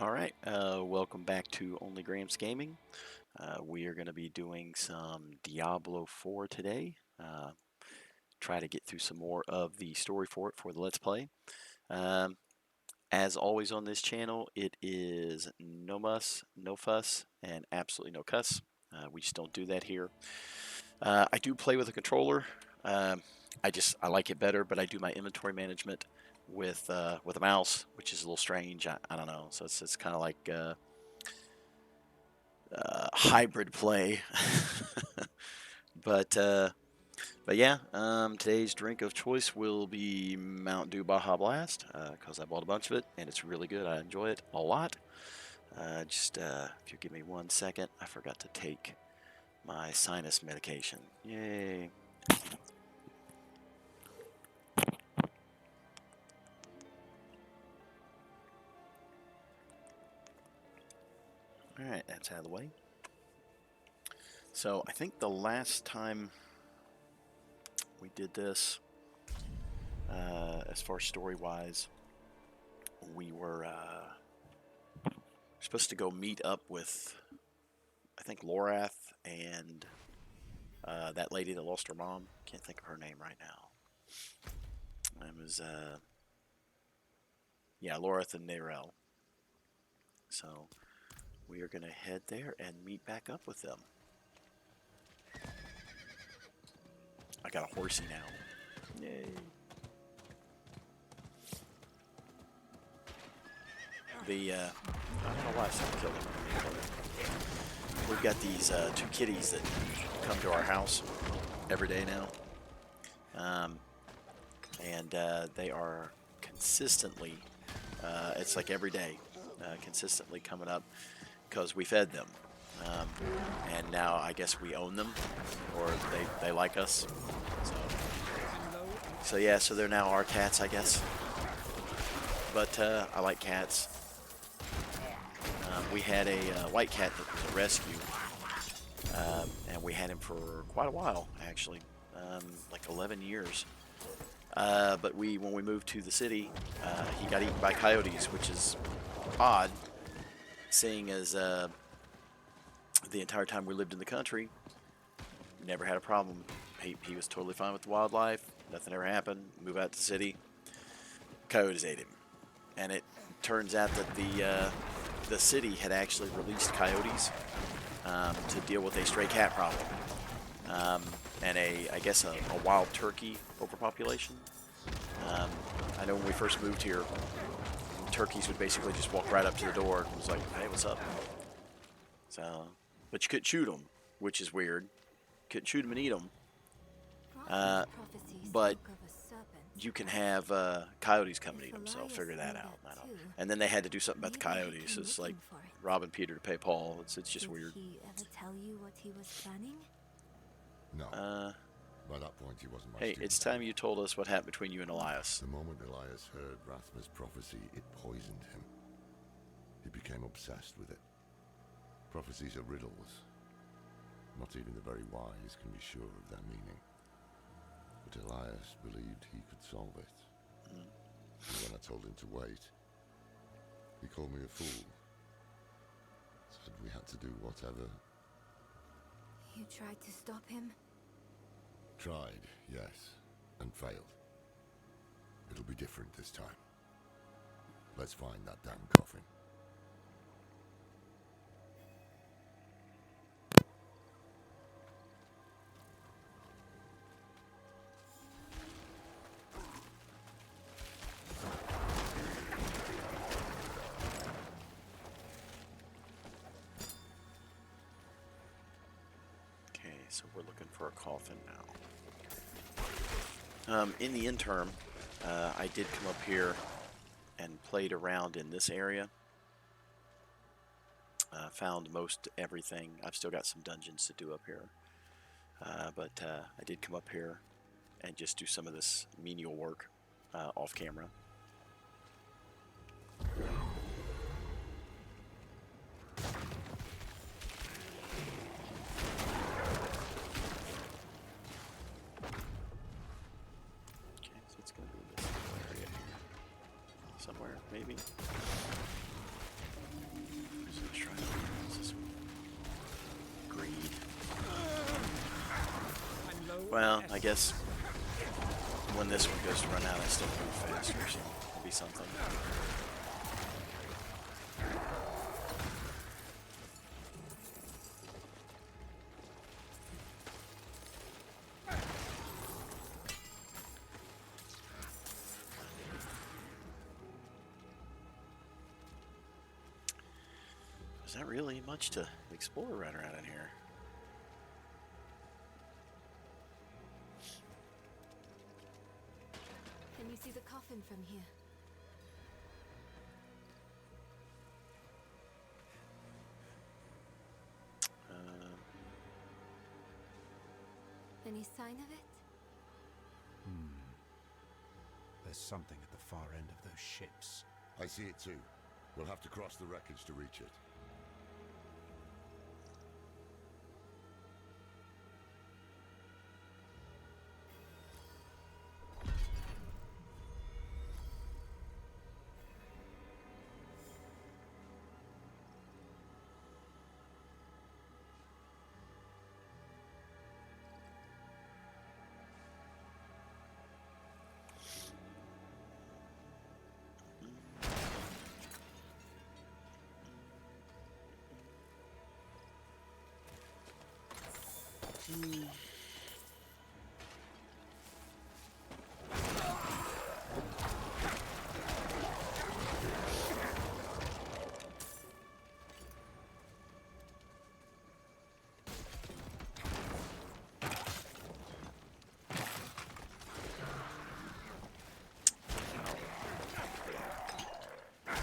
All right, welcome back to Only Grams Gaming. We are going to be doing some Diablo 4 today. Try to get through some more of the story for it for the Let's Play. Um, as always on this channel, it is no muss, no fuss, and absolutely no cuss. We just don't do that here. I do play with a controller. I like it better, but I do my inventory management with a mouse, which is a little strange. I don't know. So it's kind of like hybrid play. but uh, but yeah, today's drink of choice will be Mountain Dew Baja Blast because I bought a bunch of it and it's really good. I enjoy it a lot. If you give me 1 second, I forgot to take my sinus medication. Yay. All right, that's out of the way. So I think the last time we did this, as far as story-wise, we were supposed to go meet up with, I think, Lorath and that lady that lost her mom. Can't think of her name right now. It was, yeah, Lorath and Narelle. So we are going to head there and meet back up with them. I got a horsey now. Yay. I don't know why someone killed him. We've got these two kitties that come to our house every day now. And they are consistently, it's like every day, consistently coming up because we fed them. And now I guess we own them, or they like us. So yeah, so they're now our cats, I guess. But I like cats. We had a white cat that was a rescue, and we had him for quite a while, actually, like 11 years. But when we moved to the city, he got eaten by coyotes, which is odd, seeing as the entire time we lived in the country, never had a problem. He was totally fine with the wildlife. Nothing ever happened. Move out to the city, coyotes ate him, and it turns out that the city had actually released coyotes to deal with a stray cat problem. And I guess a wild turkey overpopulation. I know when we first moved here, turkeys would basically just walk right up to the door and was like, "Hey, what's up?" So, but you couldn't shoot them, which is weird. Couldn't shoot them and eat them. But you can have coyotes come and eat them. So figure that out. I don't. And then they had to do something about the coyotes. It's like robbing Peter to pay Paul. It's just weird. Did he ever tell you what he was planning? No. By that point, he wasn't my Hey, student. it's time you told us what happened between you and Elias. The moment Elias heard Rathma's prophecy, it poisoned him. He became obsessed with it. Prophecies are riddles. Not even the very wise can be sure of their meaning. But Elias believed he could solve it. And when I told him to wait, he called me a fool. Said we had to do whatever. You tried to stop him? Tried, yes, and failed. It'll be different this time. Let's find that damn coffin. Okay, so we're looking for a coffin now. In the interim, I did come up here and played around in this area. Found most everything. I've still got some dungeons to do up here. But I did come up here and just do some of this menial work off camera. somewhere, maybe. So let's try this. This is greed. Well, I guess when this one goes to run out, I still move faster, so it'll be something. There's not really much to explore right around in here. Can you see the coffin from here? Any sign of it? There's something at the far end of those ships. I see it too. We'll have to cross the wreckage to reach it.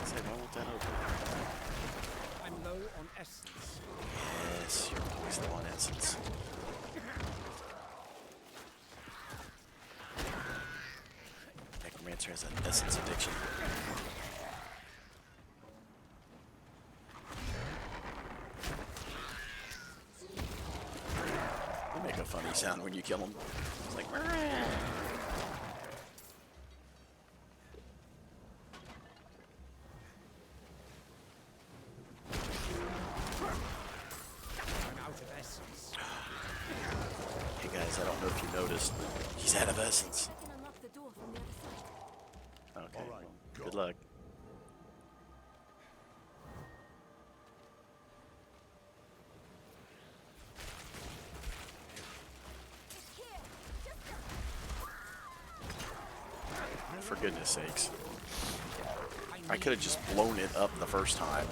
Say, why won't that open? I'm low on essence. Yes, you're always low on essence. Necromancer has an essence addiction. They make a funny sound when you kill them. It's like, "Meow." I'm out of essence. Hey guys, I don't know if you noticed, but he's out of essence. I can unlock the door from the other side. Okay, All right, well, good go. luck. For goodness sakes. I could have just blown it up the first time.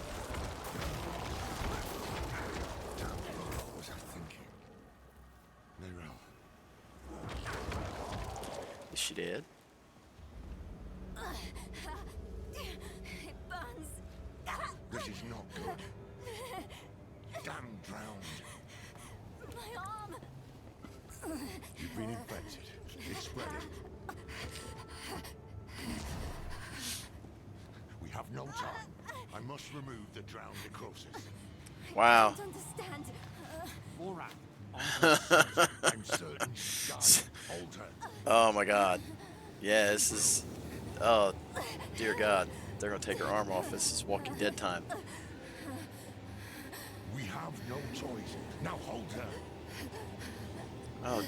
What was I thinking? Neyrelle. Is she dead? It burns. This is not good. Damn drowned. My arm. You've been infected. It's spreading. We have no time. I must remove the drowned necrosis. Wow. I don't understand. Moran. I'm certain she died. Hold her. Oh my god. Yeah, this is... Oh, dear god. They're gonna take her arm off. This is Walking Dead time. We have no choice. Now hold her. Oh,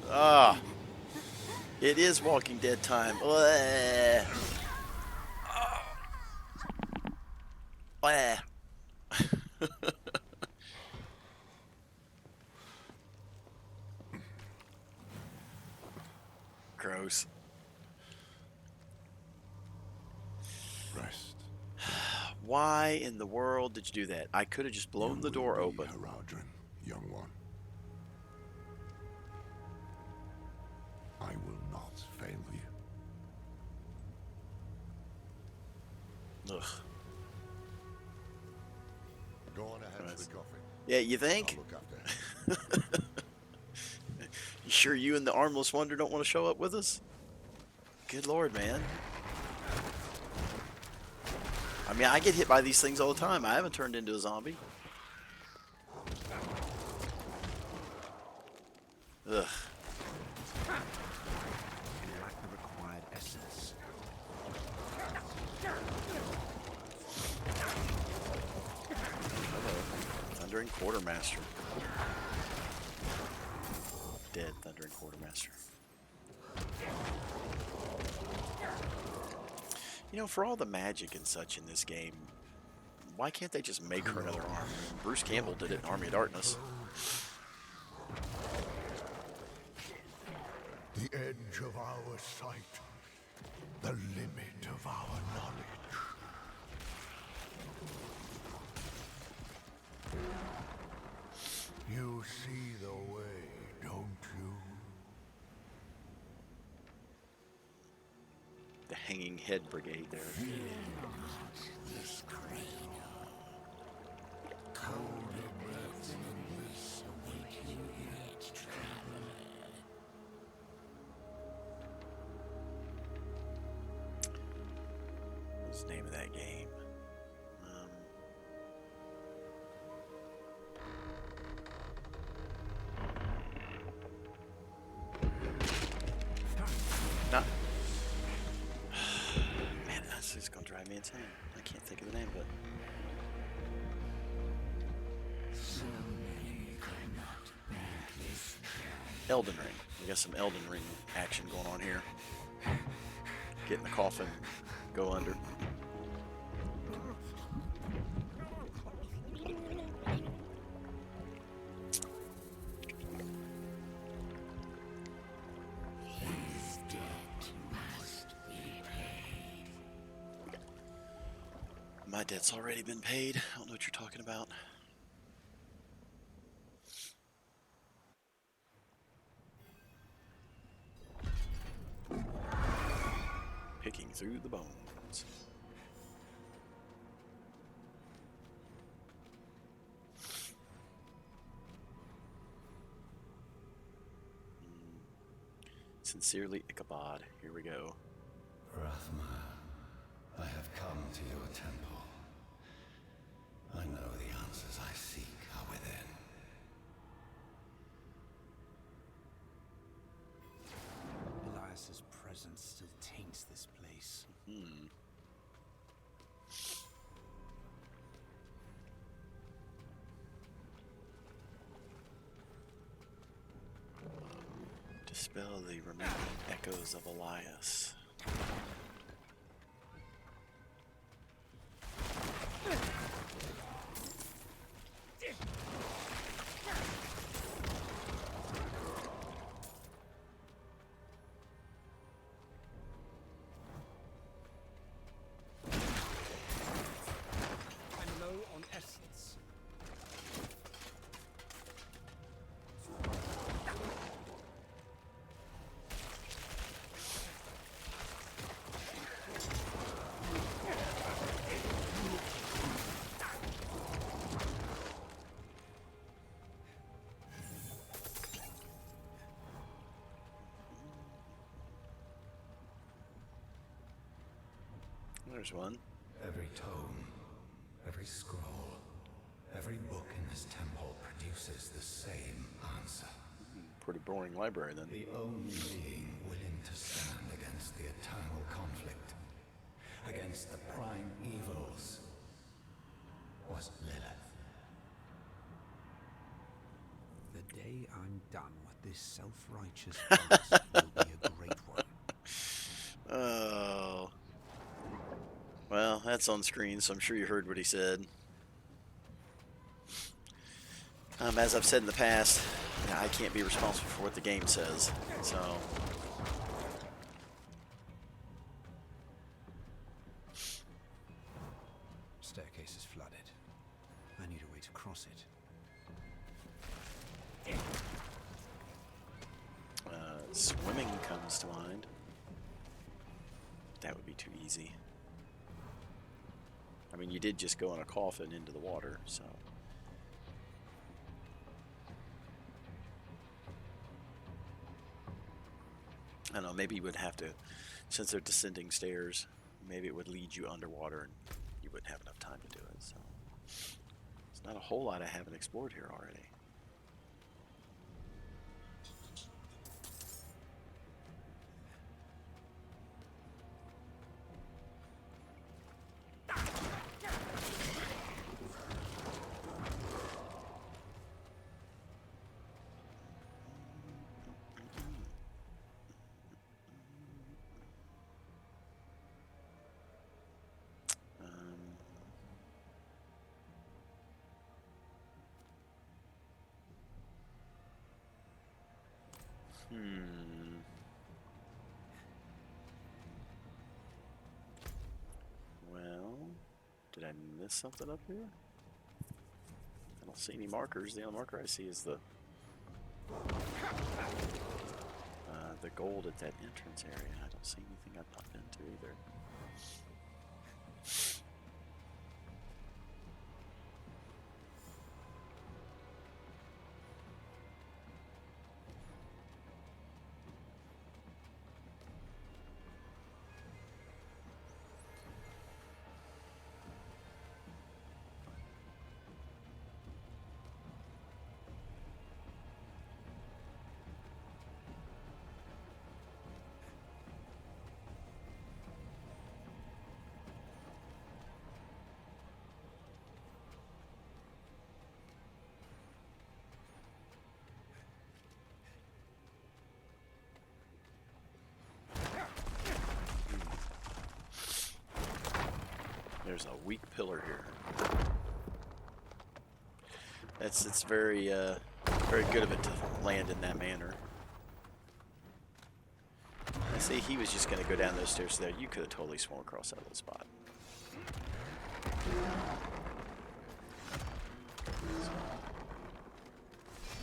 ah. It is Walking Dead time. Bleh. Bleh. Gross. Rest. Why in the world did you do that? I could have just blown the door open. Haradrim, young one. I will not fail you. Ugh. Go on ahead Nice. to the coffin. Yeah, you I'll think? look after her. You sure you and the Armless Wonder don't want to show up with us? Good lord, man. I mean, I get hit by these things all the time. I haven't turned into a zombie. Ugh. You lack the required essence. Thundering Quartermaster. Dead Thundering Quartermaster. You know, for all the magic and such in this game, why can't they just make her another arm? Bruce Campbell did it in Army of Darkness. The edge of our sight, the limit of our knowledge. You see the way, don't you? The Hanging Head Brigade there. This cradle. Cold breath and bliss await you yet, traveler. What's the name of that game? Not. Man, that's just gonna drive me insane. I can't think of the name of it. Elden Ring. We got some Elden Ring action going on here. Get in the coffin, go under. My debt's already been paid. I don't know what you're talking about. Picking through the bones. Sincerely, Ichabod. Here we go. Rathma, I have come to your temple. I know the answers I seek are within. Elias's presence still taints this place. Dispel the remaining echoes of Elias. I'm low on essence. There's one. Every tome, every scroll, every book in this temple produces the same answer. Pretty boring library then. The only being willing to stand against the eternal conflict, against the prime evils, was Lilith. The day I'm done with this self-righteous boss will be a great one. Oh. Well, that's on screen, so I'm sure you heard what he said. As I've said in the past, I can't be responsible for what the game says, so... Staircase is flooded. I need a way to cross it. Swimming comes to mind. That would be too easy. I mean, you did just go in a coffin into the water, so... I don't know, maybe you would have to, since they're descending stairs, maybe it would lead you underwater and you wouldn't have enough time to do it, so... It's not a whole lot I haven't explored here already. Well, did I miss something up here? I don't see any markers. The only marker I see is the gold at that entrance area. I don't see anything I pop into either. There's a weak pillar here. It's very very good of it to land in that manner. I see he was just going to go down those stairs there. You could have totally swung across that little spot.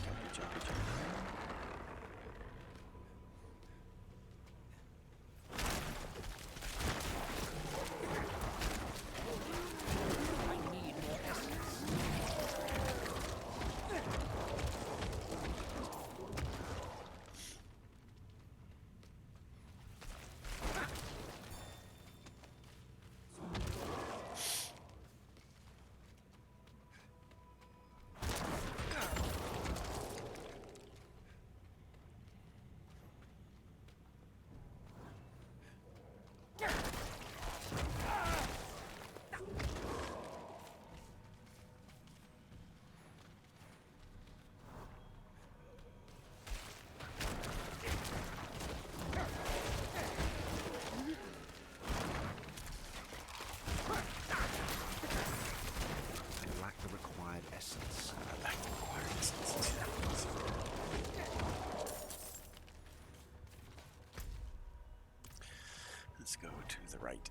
Jumpy, jumpy, jumpy. Let's go to the right.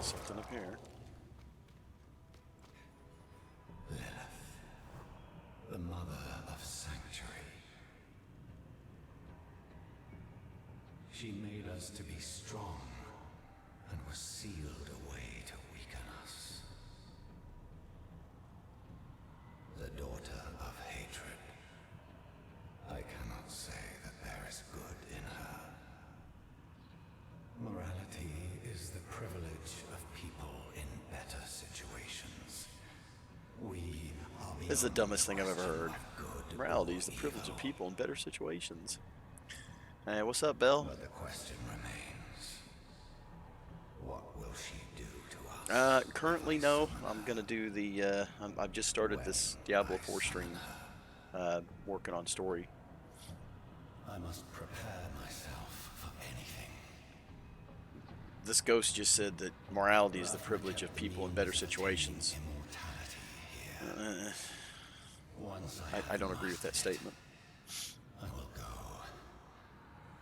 Something up here. The mother of sanctuary. She made us to be strong and was sealed away to weaken us. The daughter of hatred. I cannot say that there is good in her. Morality is the privilege of people in better situations. We are This is the dumbest thing I've ever heard. good Morality is the privilege of people in better situations. Hey, what's up, Belle? But the question remains, what will she do to us? Currently, no. I'm gonna do the. I've just started this Diablo 4 stream, working on story. I must prepare myself for anything. This ghost just said that morality is the privilege of people in better situations. Immortality here. Once I don't agree with that statement. I will go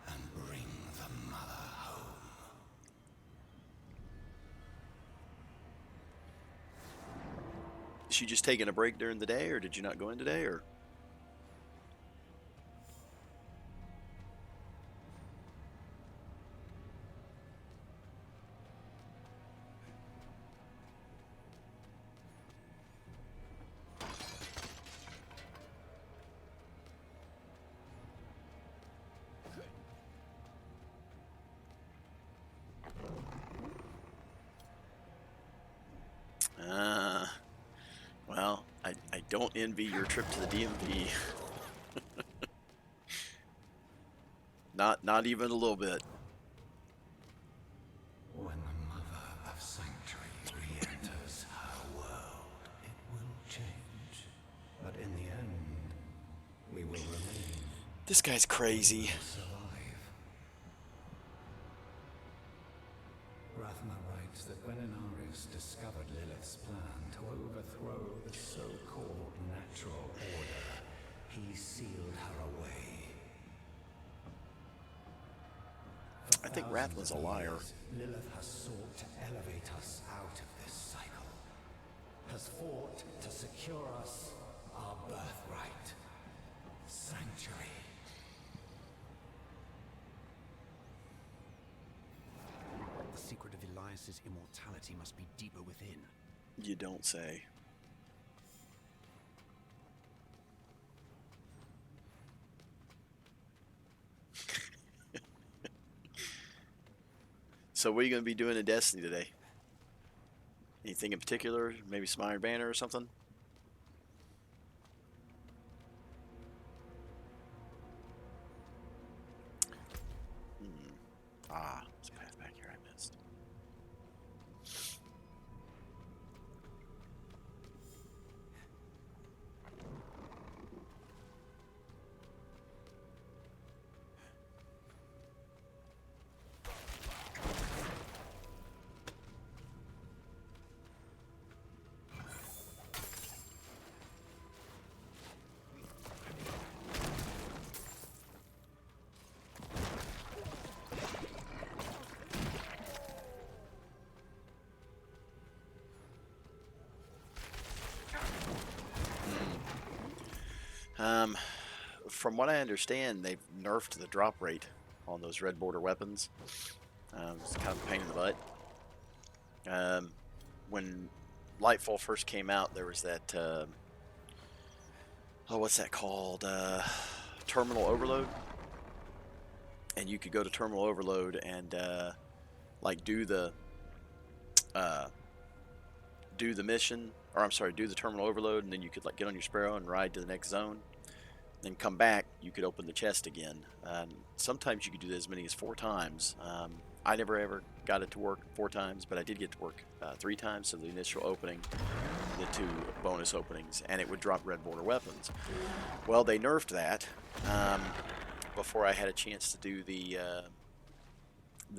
and bring the mother home. Is she just taking a break during the day, or did you not go in today, or? Well, I don't envy your trip to the DMV. Not even a little bit. This guy's crazy. Survive. Rathma writes that when Inarius discovered Lilith's plan to overthrow the so-called natural order, he sealed her away. For I think thousands Rathma's a of liar. years, Lilith has sought to elevate us out of this cycle, has fought to secure us our birthright, sanctuary. The secret of Elias's immortality must be deeper within. You don't say. So what are you going to be doing in Destiny today? Anything in particular? Maybe some Iron Banner or something? Ah, there's a path back here I missed. From what I understand, they've nerfed the drop rate on those red border weapons. It's kind of a pain in the butt. When Lightfall first came out, there was that, oh, what's that called? Terminal Overload. And you could go to Terminal Overload and, like, do the mission, or I'm sorry, do the Terminal Overload, and then you could, like, get on your Sparrow and ride to the next zone. Then come back, you could open the chest again. Sometimes you could do that as many as 4 times. I never ever got it to work 4 times, but I did get to work 3 times. So the initial opening, the 2 bonus openings, and it would drop red border weapons. Well, they nerfed that before I had a chance to do the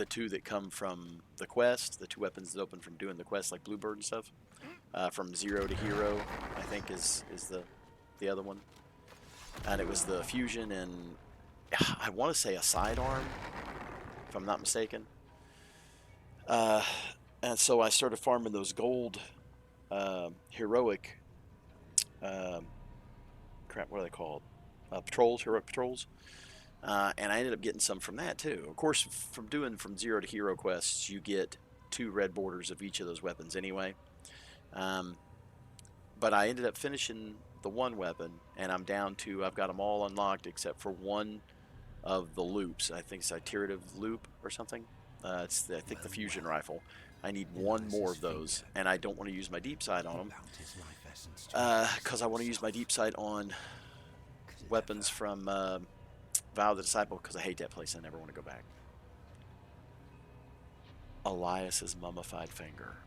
2 that come from the quest, the 2 weapons that open from doing the quest, like Bluebird and stuff. From 0 to Hero, I think is the other one. And it was the fusion and I want to say a sidearm, if I'm not mistaken. And so I started farming those gold heroic crap. What are they called? Patrols, heroic patrols. And I ended up getting some from that too. Of course, from doing from 0 to Hero quests, you get 2 red borders of each of those weapons anyway. But I ended up finishing the 1 weapon, and I'm down to, I've got them all unlocked except for 1 of the loops. I think it's a iterative loop or something. It's the, I think the fusion rifle. I need 1 more of those, and I don't want to use my deep sight on them because I want to use my deep sight on weapons from Vow the Disciple, because I hate that place. I never want to go back. Elias's mummified finger.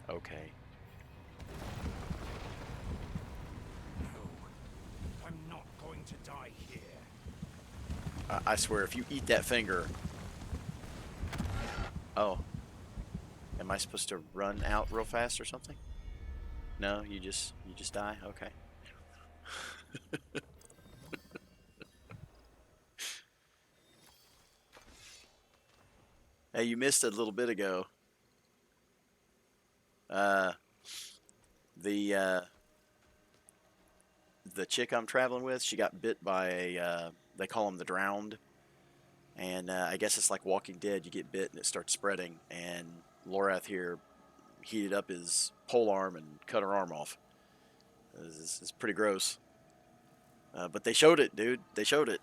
Okay. I'm not going to die here. I swear, if you eat that finger... Oh. Am I supposed to run out real fast or something? No, you just die? Okay. Hey, you missed it a little bit ago. The chick I'm traveling with, she got bit by a, they call them the drowned. And I guess it's like Walking Dead. You get bit and it starts spreading. And Lorath here heated up his pole arm and cut her arm off. It's pretty gross. But they showed it, dude. They showed it.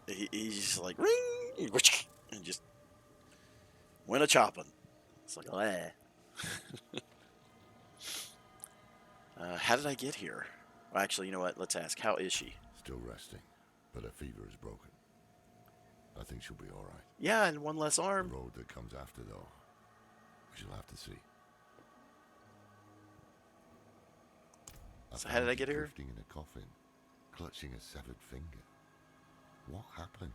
He's just like, ring! And just went a-chopping. It's like, how did I get here? Well, actually, you know what? Let's ask. How is she? Still resting, but her fever is broken. I think she'll be all right. Yeah, and 1 less arm. The road that comes after, though, we shall have to see. So how did I get here? Drifting in a coffin, clutching a severed finger. What happened?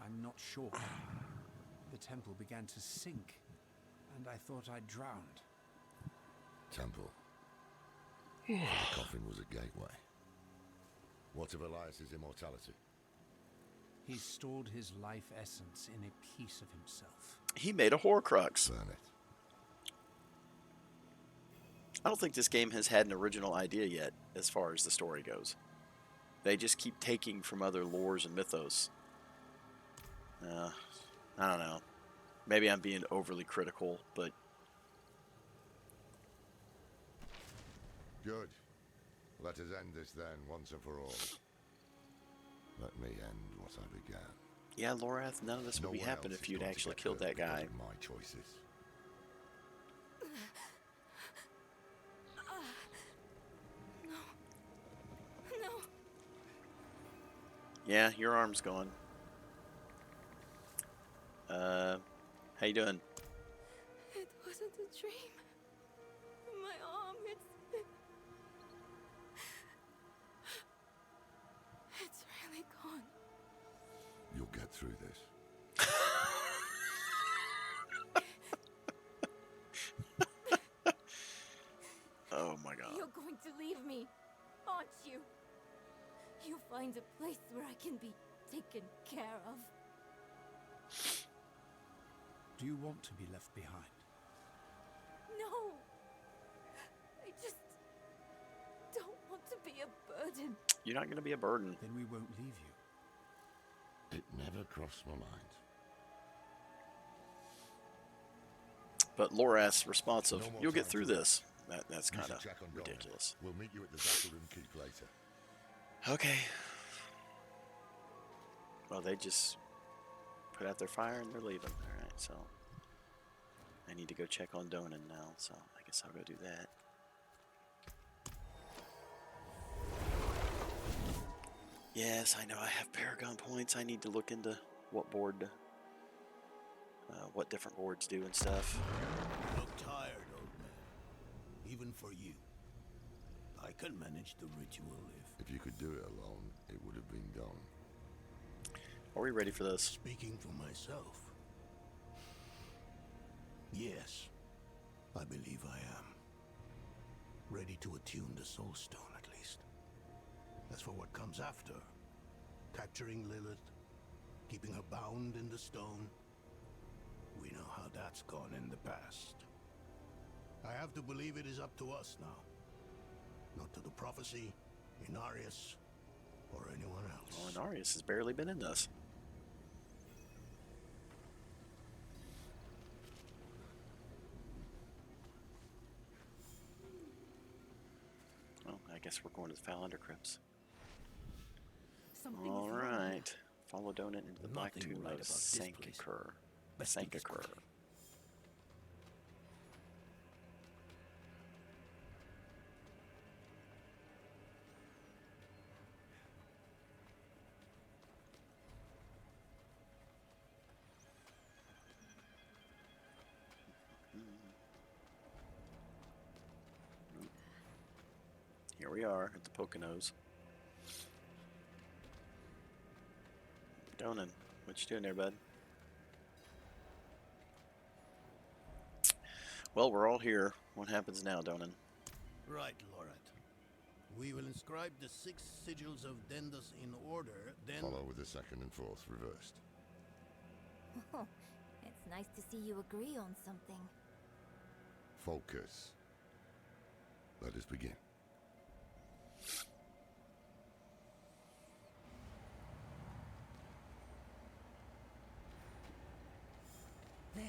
I'm not sure. The temple began to sink, and I thought I'd drowned. Temple. The coffin was a gateway. What of Elias's immortality? He stored his life essence in a piece of himself. He made a Horcrux. Burn it. I don't think this game has had an original idea yet, as far as the story goes. They just keep taking from other lores and mythos. I don't know. Maybe I'm being overly critical, but... Good. Let us end this then, once and for all. Let me end what I began. Yeah, Lorath, none of this would be one happening else if is you'd going to actually get killed hurt that guy. because of my choices. No. Yeah, your arm's gone. How you doing? It wasn't a dream. My arm, it's really gone. You'll get through this. Oh my god. You're going to leave me, aren't you? You'll find a place where I can be taken care of. Do you want to be left behind? No. I just don't want to be a burden. You're not going to be a burden. Then we won't leave you. It never crossed my mind. But Lorath's responsive. No more You'll get time through to this. That's You kind should of check on Doran. ridiculous. We'll meet you at the Zacharoon Keep later. Okay. Well, they just put out their fire and they're leaving. Alright, so I need to go check on Donan now, so I guess I'll go do that. Yes, I know I have Paragon points. I need to look into what board, what different boards do and stuff. You look tired, old man. Even for you. I can manage the ritual If you could do it alone, it would have been done. Are we ready for this? Speaking for myself. Yes, I believe I am. Ready to attune the Soul Stone, at least. As for what comes after, capturing Lilith, keeping her bound in the stone, we know how that's gone in the past. I have to believe it is up to us now. Not to the prophecy, Inarius, or anyone else. Well, Inarius has barely been in this. Well, I guess we're going to the Foul Crypts. Something All is wrong. right. Follow Donut into the Black Nothing Tomb right of about this place. Sankakur. Best do this Sankakur. quickly. Here we are at the Poconos. Donan, what you doing there, bud? Well, we're all here. What happens now, Donan? Right, Lorat. We will inscribe the 6 sigils of Dendos in order, then... Follow with the second and fourth reversed. Oh, it's nice to see you agree on something. Focus. Let us begin. There.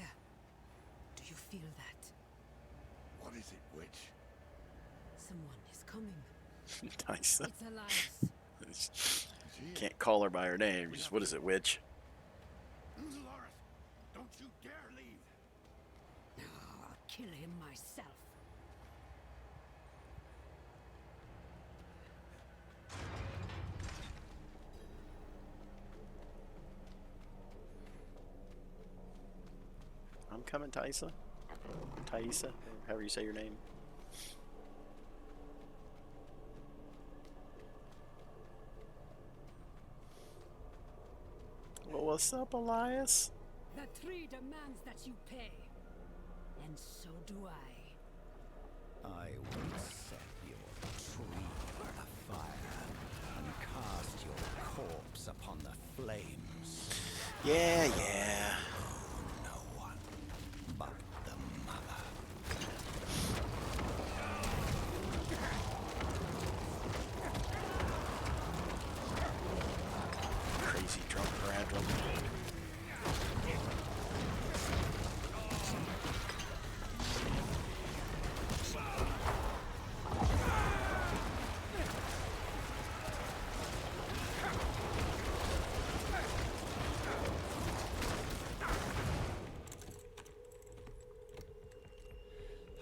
Do you feel that? What is it, witch? Someone is coming. Nice. It's Elias. Can't call her by her name. Just, what is it, witch? Lorat, don't you dare leave! Oh, I'll kill him myself. I'm coming, Thaisa. Thaisa, however you say your name. What's up, Elias? The tree demands that you pay. And so do I. I will set your tree afire and cast your corpse upon the flames. Yeah, yeah. No one but the mother. Crazy drunk random.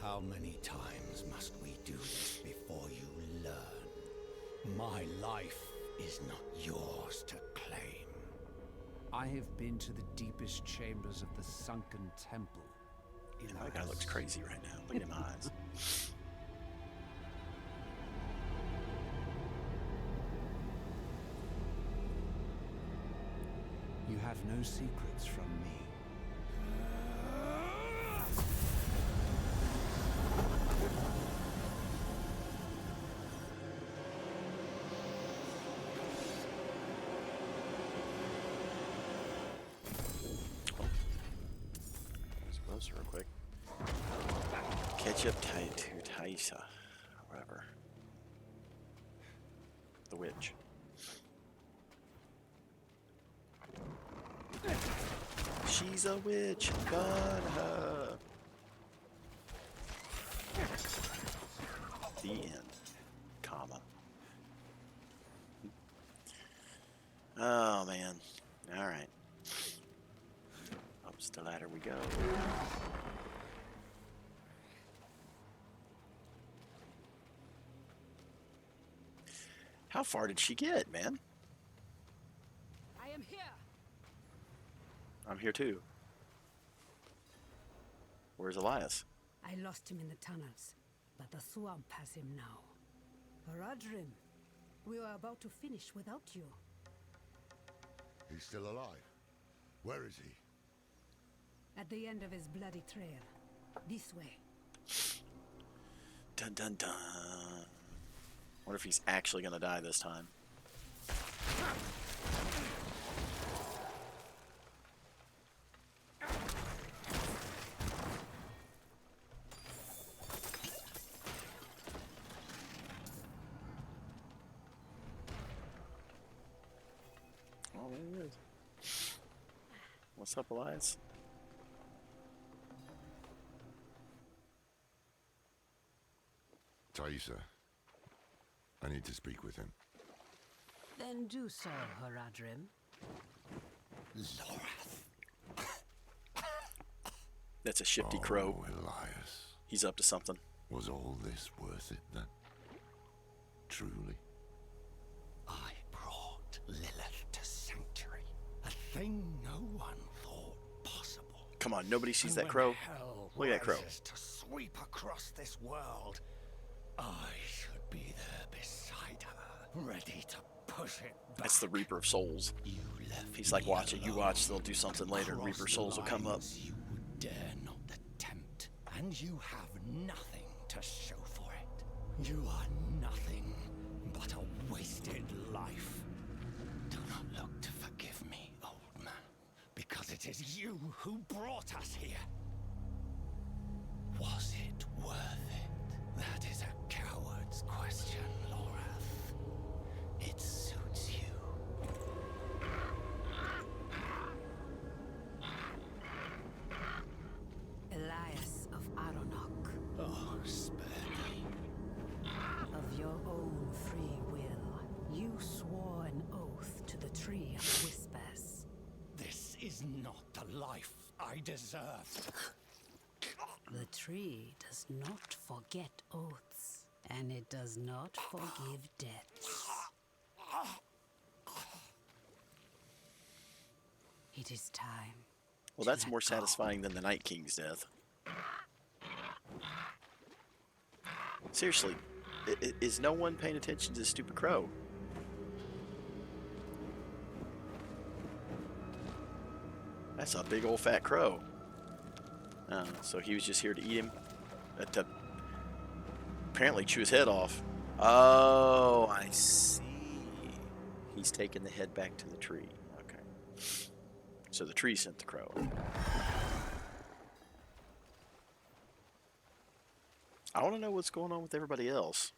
How many times must we do this before you learn? My life is not yours to claim. I have been to the deepest chambers of the sunken temple. Man, that guy looks crazy right now. Look at him eyes. You have no secrets from me. Close real quick. Catch up to Taisa, whatever. The witch. She's a witch. Got her. The end. Comma. Oh man. All right. Up the ladder we go. How far did she get, man? I am here. I'm here too. Where's Elias? I lost him in the tunnels, but the swamp has him now. Haradrim, we were about to finish without you. He's still alive. Where is he? At the end of his bloody trail. This way. Dun dun dun. Wonder if he's actually gonna die this time. Oh, there he is. What's up, Elias? Taisa. I need to speak with him. Then do so, Haradrim. Lorath. That's a shifty crow. Oh, Elias. He's up to something. Was all this worth it then? Truly? I brought Lilith to Sanctuary. A thing no one thought possible. Come on, nobody sees And that when crow. hell Look at that crow. rises to sweep across this world, I should be there beside her, ready to push it back. That's the Reaper of Souls. You left He's like, me watch it. You watch, alone. they'll do something later, and Across Reaper the Souls will come up. lines you would dare not attempt, and you have nothing to show for it. You are nothing but a wasted life. Do not look to forgive me, old man, because it is you who brought us here. Was it worth it? That is a coward's question, Lorath. It suits you. Elias of Aronok. Oh, spare me. Of your own free will, you swore an oath to the Tree of Whispers. This is not the life I deserve. The tree does not forget oaths, and it does not forgive deaths. It is time. Well, to that's let more go. satisfying than the Night King's death. Seriously, is no one paying attention to this stupid crow? That's a big old fat crow. So he was just here to eat him. To apparently chew his head off. Oh, I see. He's taking the head back to the tree. Okay. So the tree sent the crow. I want to know what's going on with everybody else.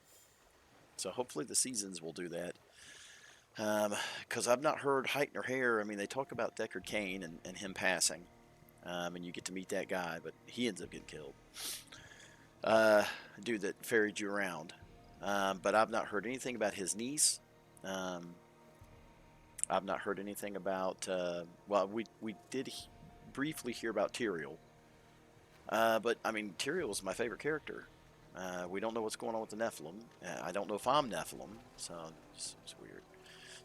So hopefully the seasons will do that. Because I've not heard Height nor Hair. I mean, they talk about Deckard Cain and him passing. And you get to meet that guy, but he ends up getting killed. Dude that ferried you around. But I've not heard anything about his niece. I've not heard anything about... well, we did briefly hear about Tyrael. But, I mean, Tyrael is my favorite character. We don't know what's going on with the Nephilim. I don't know if I'm Nephilim, so it's weird.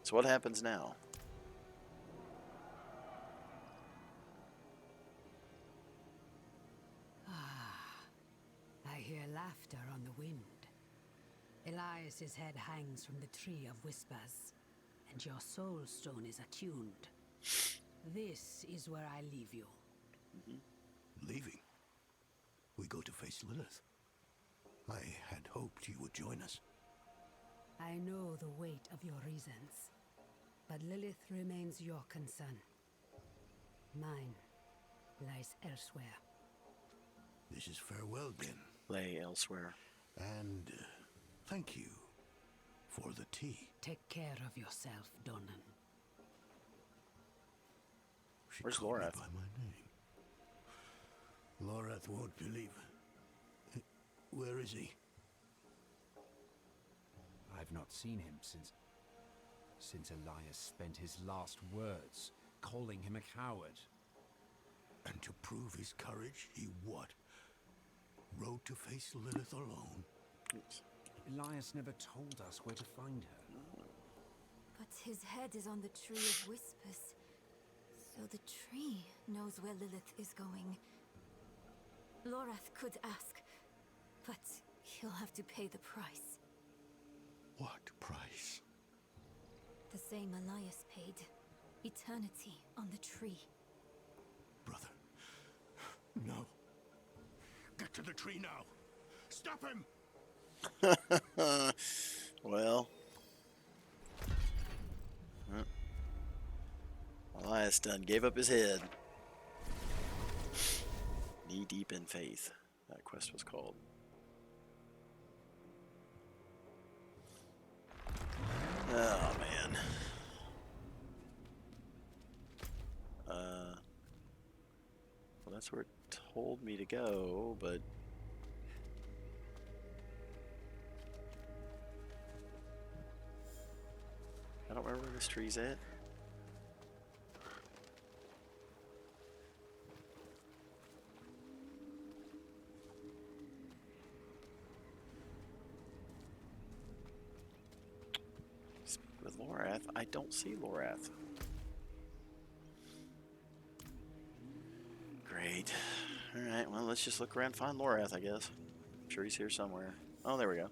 So what happens now? I hear laughter on the wind. Elias's head hangs from the tree of whispers, and your soul stone is attuned. This is where I leave you. Leaving? We go to face Lilith. I had hoped you would join us. I know the weight of your reasons, but Lilith remains your concern. Mine lies elsewhere. This is farewell, then. Lay elsewhere. And thank you for the tea. Take care of yourself, Donan. She Where's called me Lorath? by my name. Lorath won't believe. Where is he? I've not seen him since Elias spent his last words calling him a coward. And to prove his courage, he what? Rode to face Lilith alone? Oops. Elias never told us where to find her. But his head is on the tree of whispers. So the tree knows where Lilith is going. Lorath could ask, but he'll have to pay the price. What price? The same Elias paid. Eternity on the tree. Brother. No. Get to the tree now. Stop him! Well. Elias done gave up his head. Knee deep in faith. That quest was called. Oh man. Well, that's where it told me to go, but I don't remember where this tree's at. Speak with Lorath. I don't see Lorath. Great. Alright, well, let's just look around and find Lorath, I guess. I'm sure he's here somewhere. Oh, there we go.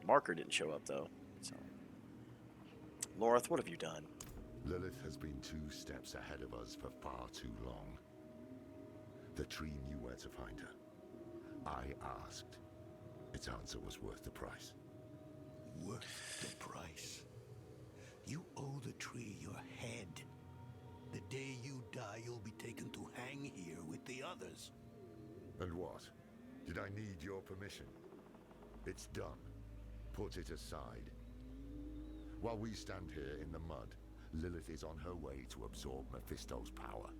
Marker didn't show up, though. So, Lorath, what have you done? Lilith has been 2 steps ahead of us for far too long. The tree knew where to find her. I asked. Its answer was worth the price. Worth the price? You owe the tree your head. The day you die, you'll be taken to hang here with the others. And what? Did I need your permission? It's done. Put it aside. While we stand here in the mud, Lilith is on her way to absorb Mephisto's power.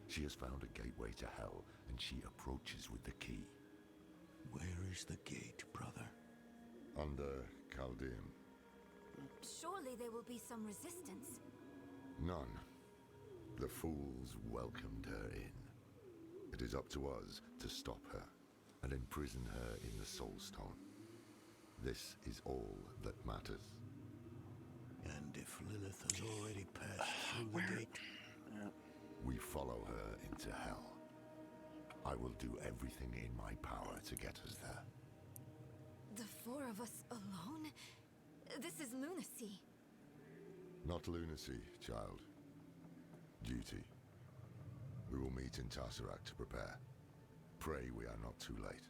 She has found a gateway to hell, and she approaches with the key. Where is the gate, brother? Under Chaldean. Surely there will be some resistance. None. The fools welcomed her in. It is up to us to stop her and imprison her in the Soulstone. This is all that matters. And if Lilith has already passed through the gate, We follow her into hell. I will do everything in my power to get us there. The 4 of us alone? This is lunacy. Not lunacy, child. duty. We will meet in Tesseract to prepare. Pray we are not too late.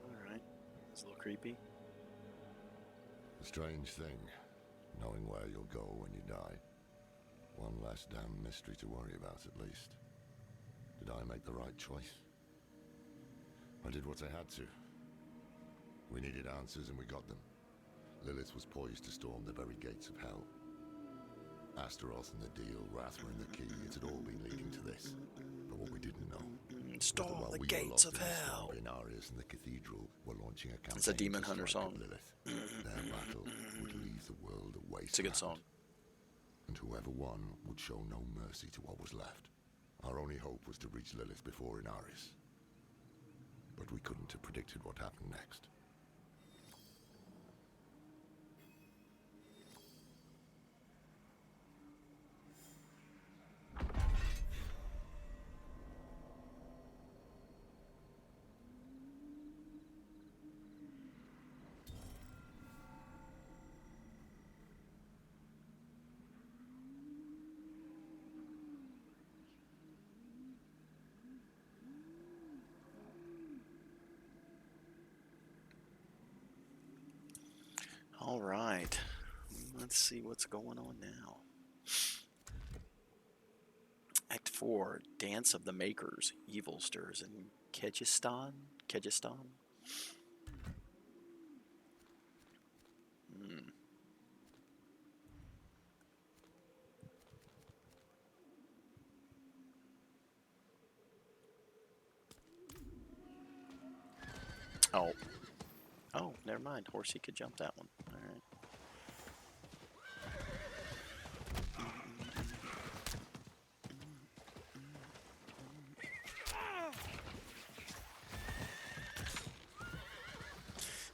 Alright. It's a little creepy. A strange thing, knowing where you'll go when you die. One less damn mystery to worry about, at least. Did I make the right choice? I did what I had to. We needed answers and we got them. Lilith was poised to storm the very gates of hell. Astaroth and the deal, Rathma and the key, it had all been leading to this. But what we didn't know... Storm while the we were gates locked of in the hell. swamp in Arius and the cathedral were launching a campaign It's a Demon to Hunter strike song. at Lilith. Their battle would leave the world a wasteland. It's a good song. And whoever won would show no mercy to what was left. Our only hope was to reach Lilith before Inarius. But we couldn't have predicted what happened next. All right. Let's see what's going on now. Act 4, Dance of the Makers. Evil stirs in Kyrgyzstan. Oh. Oh, never mind. Horsey could jump that one. All right.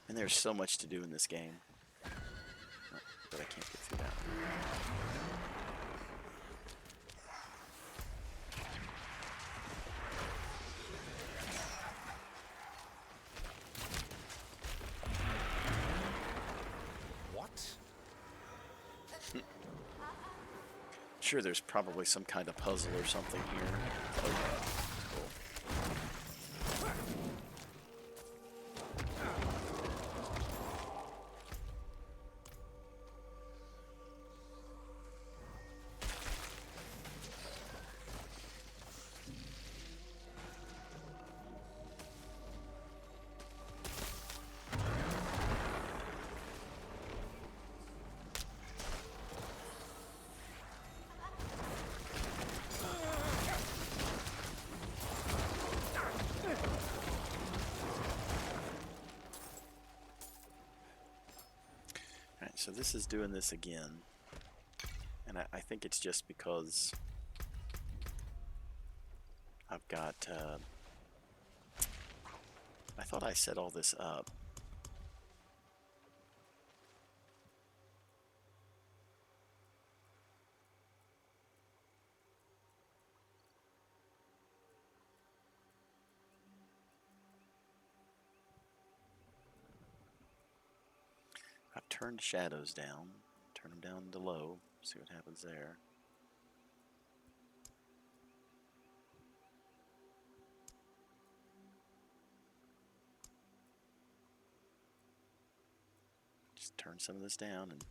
And there's so much to do in this game. But I can't get through that one. Sure, there's probably some kind of puzzle or something here. Oh, cool. So this is doing this again, and I think it's just because I've got, I thought I set all this up. I've turned shadows down, turn them down to low, see what happens there. Just turn some of this down and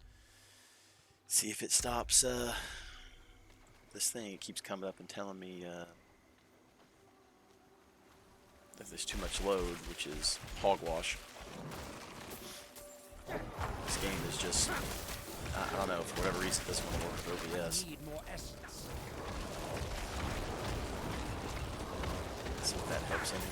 see if it stops this thing. It keeps coming up and telling me that there's too much load, which is hogwash. This game is just, I don't know, for whatever reason it doesn't want to work with OBS. Need more essence. See if that helps any.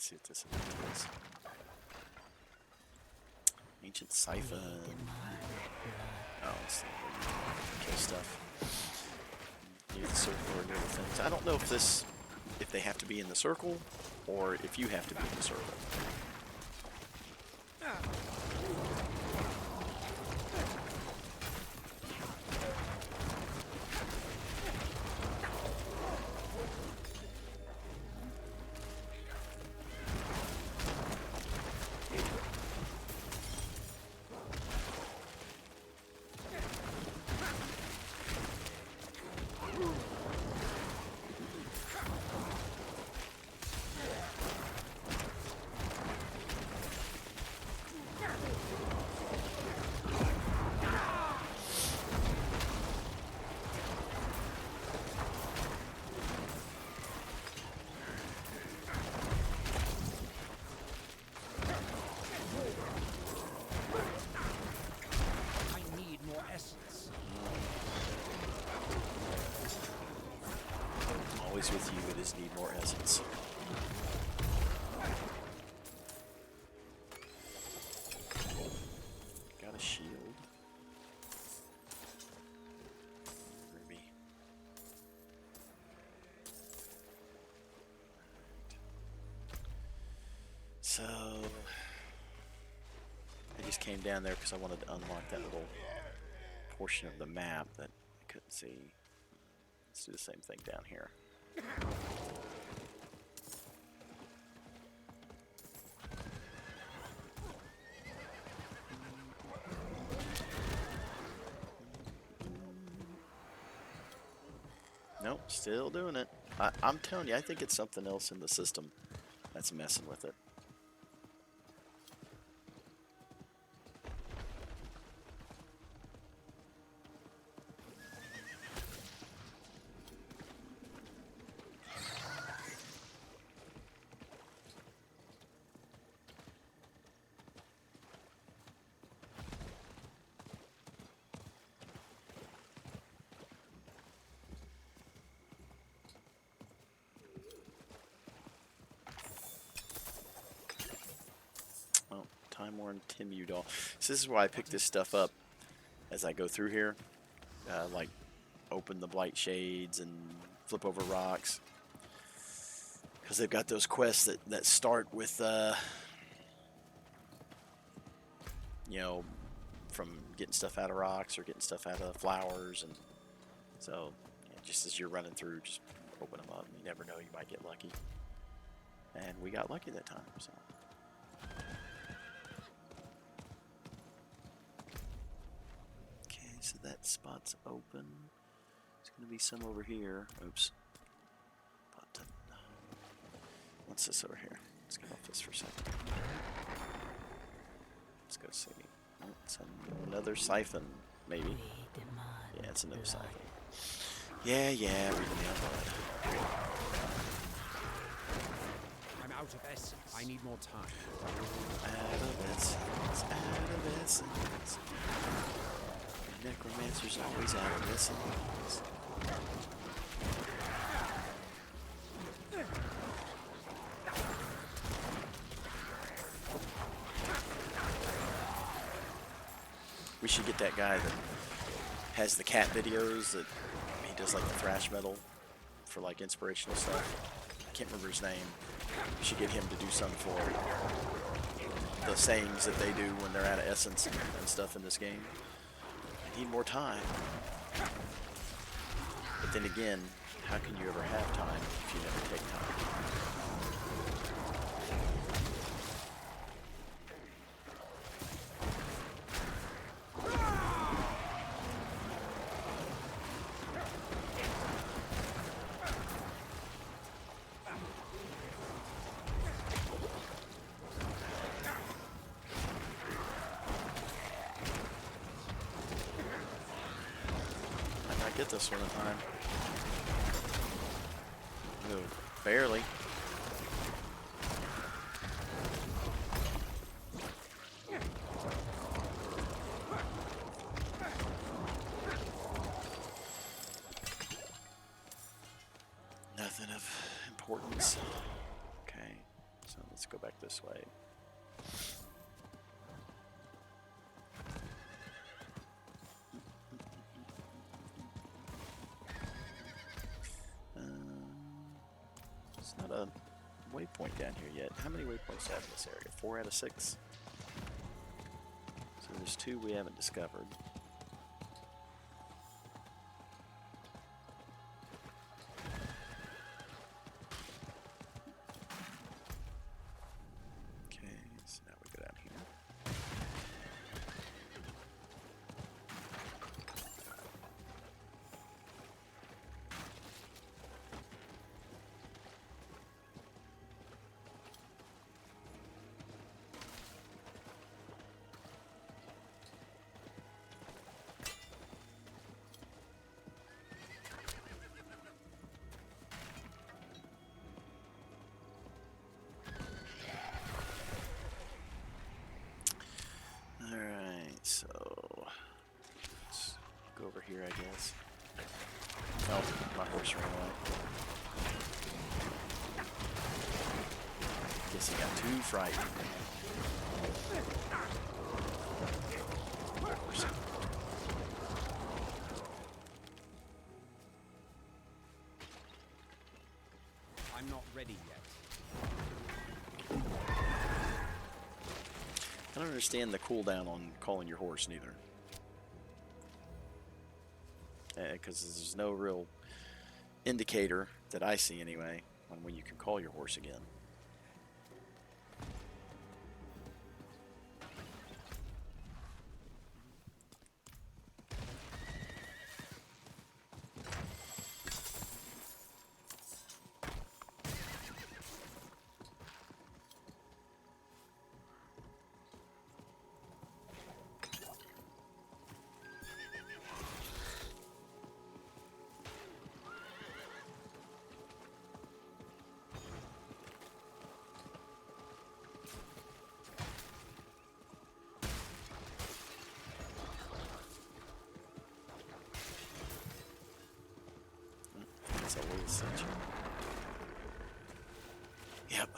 see what this is. Ancient siphon. Oh, it's kill stuff. Near the circle or near the things. I don't know if they have to be in the circle or if you have to be in the circle. Always with you, it is need more essence. Got a shield. Ruby. So I just came down there because I wanted to unlock that little portion of the map that I couldn't see. Let's do the same thing down here. Nope, still doing it. I'm telling you, I think it's something else in the system that's messing with it. Time-worn Timu doll. So this is why I pick this stuff up as I go through here. Like open the blight shades and flip over rocks. Because they've got those quests that start with, you know, from getting stuff out of rocks or getting stuff out of flowers. And so yeah, just as you're running through, just open them up. You never know, you might get lucky. And we got lucky that time, so. So that spot's open. There's going to be some over here. Oops. Button. What's this over here? Let's get off this for a second. Let's go see. Oh, it's another siphon, maybe. Yeah, it's another siphon. Yeah, read the blood. I'm out of essence. I need more time. Out of essence. Out of essence. Necromancer's always out of essence. We should get that guy that has the cat videos that he does like the thrash metal for like inspirational stuff. I can't remember his name. We should get him to do some for the sayings that they do when they're out of essence and stuff in this game. I need more time. But then again, how can you ever have time if you never take time? Get this one in time. Ooh, barely. Nothing of importance. Okay, so So let's go back this way. It's not a waypoint down here yet. How many waypoints do I have in this area? 4 out of 6? So there's 2 we haven't discovered. Okay, so now we go down here. Alright, so let's go over here, I guess. Oh, my horse ran away. Guess he got too frightened. Horse. I'm not ready yet. I don't understand the cooldown on calling your horse, neither. Because there's no real indicator that I see, anyway, on when you can call your horse again. That's always such a... Yep.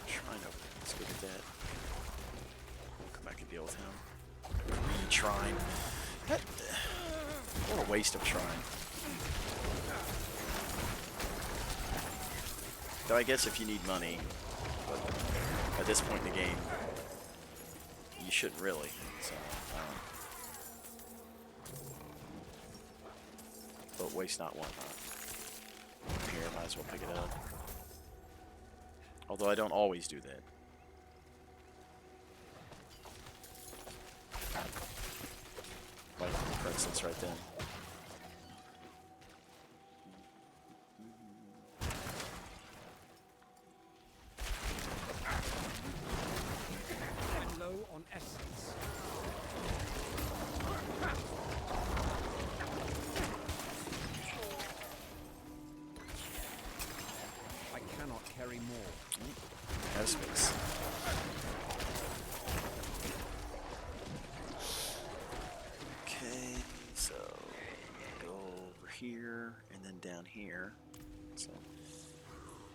Shrine open. Let's look at that. We'll come back and deal with him. Shrine. What a waste of shrine. Though I guess if you need money, but at this point in the game, you shouldn't really. So, but waste not, want not. Here, might as well pick it up. Although I don't always do that. Like, for instance, right then. I'm low on essence. I cannot carry more. Has space. Okay, so go over here and then down here. So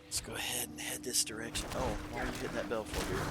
let's go ahead and head this direction. Oh, why are you hitting that bell for here?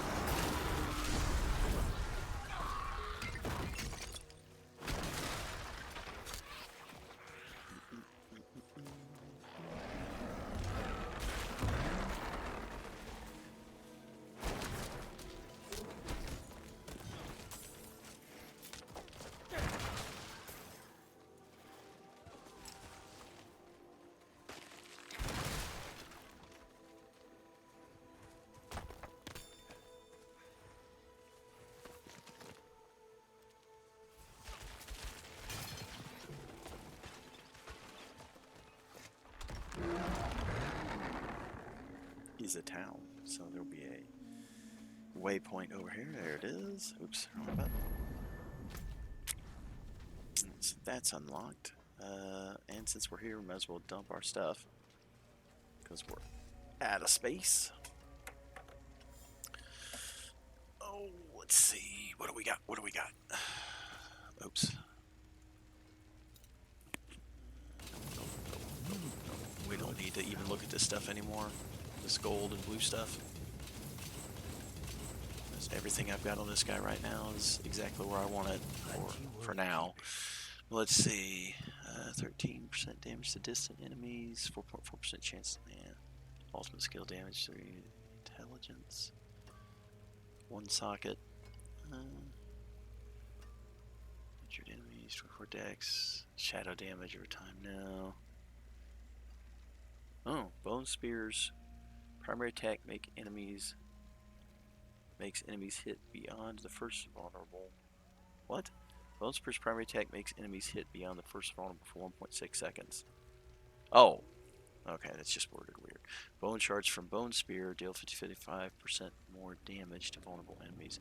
Is a town, so there'll be a waypoint over here. There it is. Oops, wrong button. So that's unlocked. And since we're here, we might as well dump our stuff because we're out of space. Oh, let's see. What do we got? What do we got? Oops. need to even look at this stuff anymore. This gold and blue stuff. Everything I've got on this guy right now is exactly where I want it for now. Let's see. 13% damage to distant enemies. 4.4% chance. Yeah. Ultimate skill damage 3 intelligence. 1 socket. Injured enemies. 24 dex. Shadow damage over time now. Oh, bone spears. Primary attack makes enemies hit beyond the first vulnerable. What? Bone spear's primary attack makes enemies hit beyond the first vulnerable for 1.6 seconds. Oh. Okay, that's just worded weird. Bone shards from bone spear deal 55% more damage to vulnerable enemies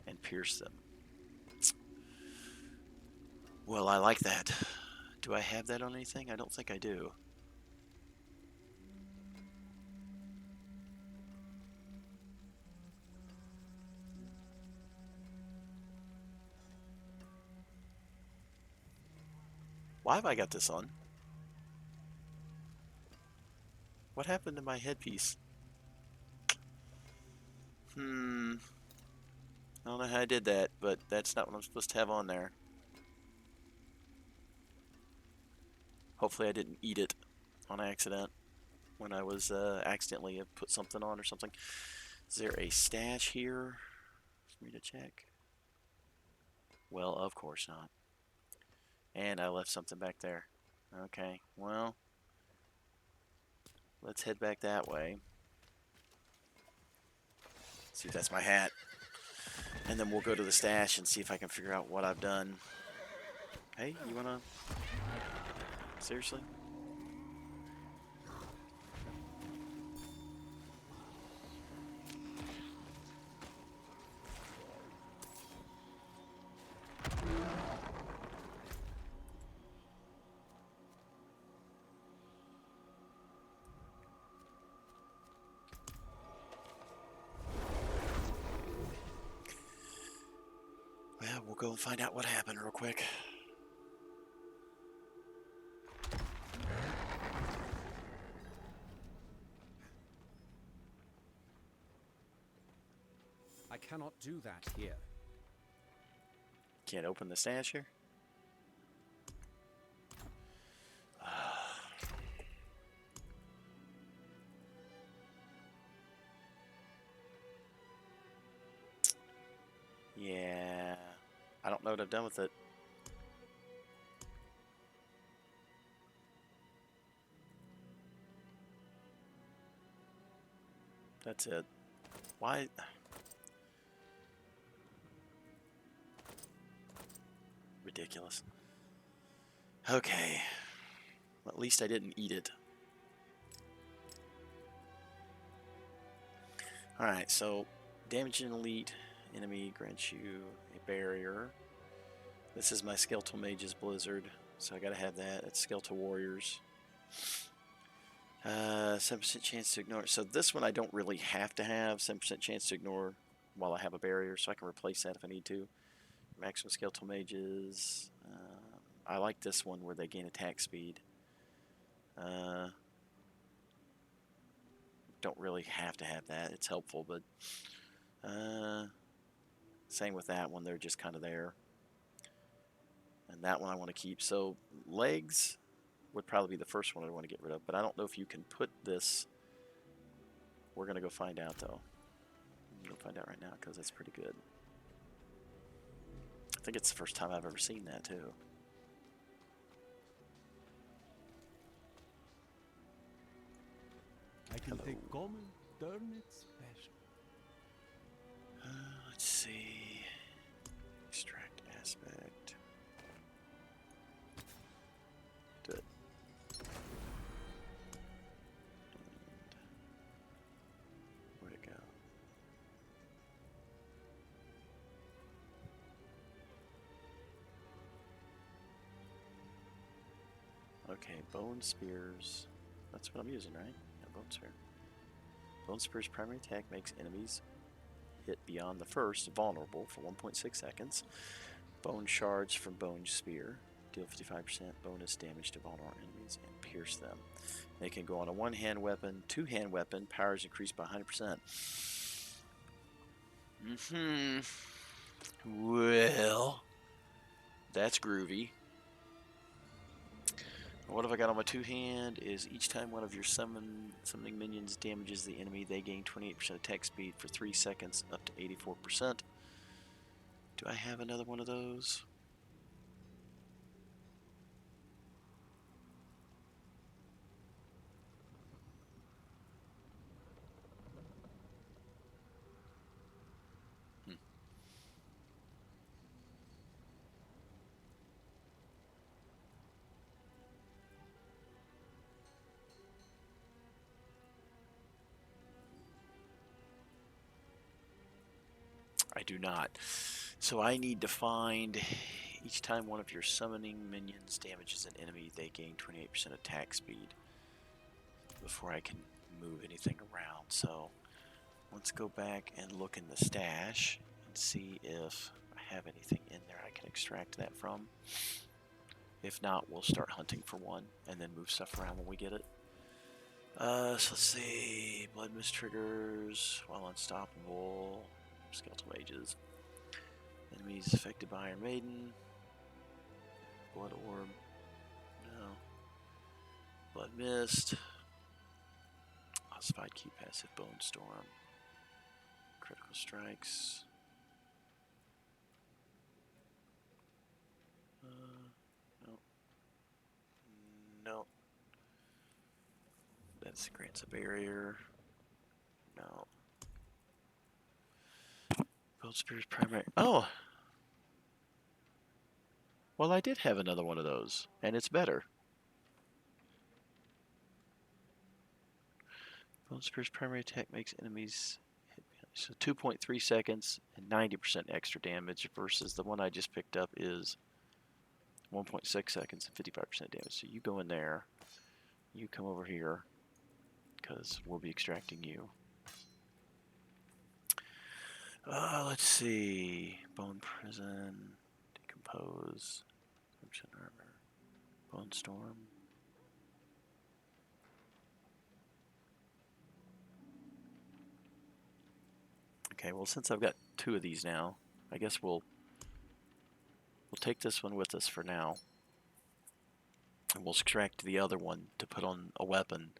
and pierce them. Well, I like that. Do I have that on anything? I don't think I do. Why have I got this on? What happened to my headpiece? I don't know how I did that, but that's not what I'm supposed to have on there. Hopefully I didn't eat it on accident when I was accidentally put something on or something. Is there a stash here for me to check? Well, of course not. And I left something back there. Okay, well, let's head back that way. See if that's my hat. And then we'll go to the stash and see if I can figure out what I've done. Hey, you wanna... Seriously? Well, we'll go and find out what happened real quick. I cannot do that here. Can't open the stash here? Yeah, I don't know what I've done with it. That's it. Why? Ridiculous. Okay. Well, at least I didn't eat it. Alright, so damage an elite enemy grants you a barrier. This is my Skeletal Mage's Blizzard, so I gotta have that. It's Skeletal Warriors. 7% chance to ignore. So this one I don't really have to have. 7% chance to ignore while I have a barrier, so I can replace that if I need to. Maximum Skeletal Mages. I like this one where they gain attack speed. Don't really have to have that. It's helpful, but same with that one. They're just kind of there. And that one I want to keep. So legs would probably be the first one I want to get rid of, but I don't know if you can put this. We're going to go find out, though. I'm going to find out right now because that's pretty good. I think it's the first time I've ever seen that, too. I can Hello. take common, turn it special. Let's see. Extract aspect. Do it. And where'd it go? Okay, bone spears. That's what I'm using, right? Yeah, bone spear. Bone spear's primary attack makes enemies hit beyond the first vulnerable for 1.6 seconds. Bone shards from bone spear deal 55% bonus damage to vulnerable enemies and pierce them. They can go on a one-hand weapon, two-hand weapon. Powers increased by 100%. Well, that's groovy. What have I got on my two-hand is each time one of your summoning minions damages the enemy, they gain 28% attack speed for 3 seconds up to 84%. Do I have another one of those? I do not. So I need to find each time one of your summoning minions damages an enemy, they gain 28% attack speed before I can move anything around. So let's go back and look in the stash and see if I have anything in there I can extract that from. If not, we'll start hunting for one and then move stuff around when we get it. So let's see. Blood mist triggers while unstoppable. Skeletal mages. Enemies affected by Iron Maiden. Blood orb. No. Blood mist. Ossified key passive bone storm. Critical strikes. No. No. That grants a barrier. No. Gold Spear's primary. Oh! Well, I did have another one of those, and it's better. Gold Spear's primary attack makes enemies hit. So 2.3 seconds and 90% extra damage versus the one I just picked up is 1.6 seconds and 55% damage. So you go in there, you come over here, because we'll be extracting you. Let's see. Bone Prison, Decompose, Crimson Armor, Bone Storm. Okay, well since I've got two of these now, I guess we'll take this one with us for now. And we'll extract the other one to put on a weapon.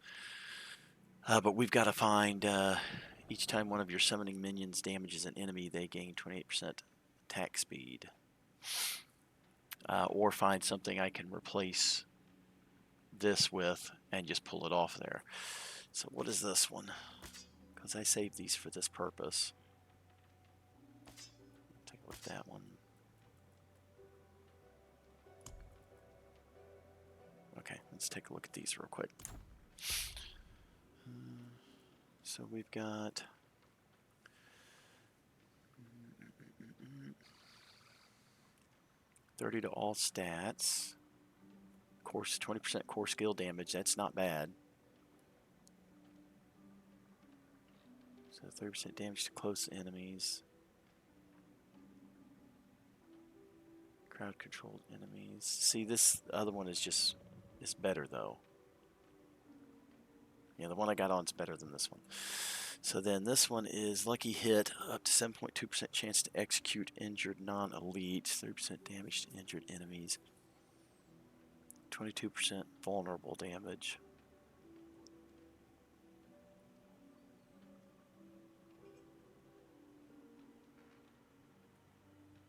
But we've got to find each time one of your summoning minions damages an enemy, they gain 28% attack speed. Or find something I can replace this with and just pull it off there. So what is this one? Because I saved these for this purpose. Take a look at that one. Okay, let's take a look at these real quick. So we've got 30 to all stats. Course 20% core skill damage. That's not bad. So 30% damage to close enemies. Crowd controlled enemies. See, this other one is just better though. Yeah, the one I got on is better than this one. So then this one is Lucky Hit, up to 7.2% chance to execute injured non-elite, 30% damage to injured enemies, 22% vulnerable damage.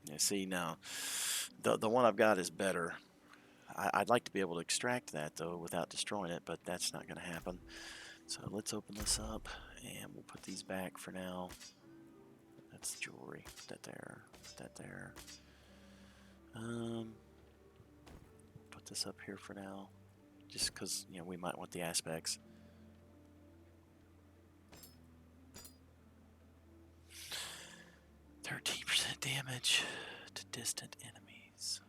Yeah, see now, the one I've got is better. I'd like to be able to extract that though without destroying it, but that's not going to happen. So let's open this up and we'll put these back for now. That's jewelry. Put that there. Put that there. Put this up here for now, just because we might want the aspects. %13 damage to distant enemies.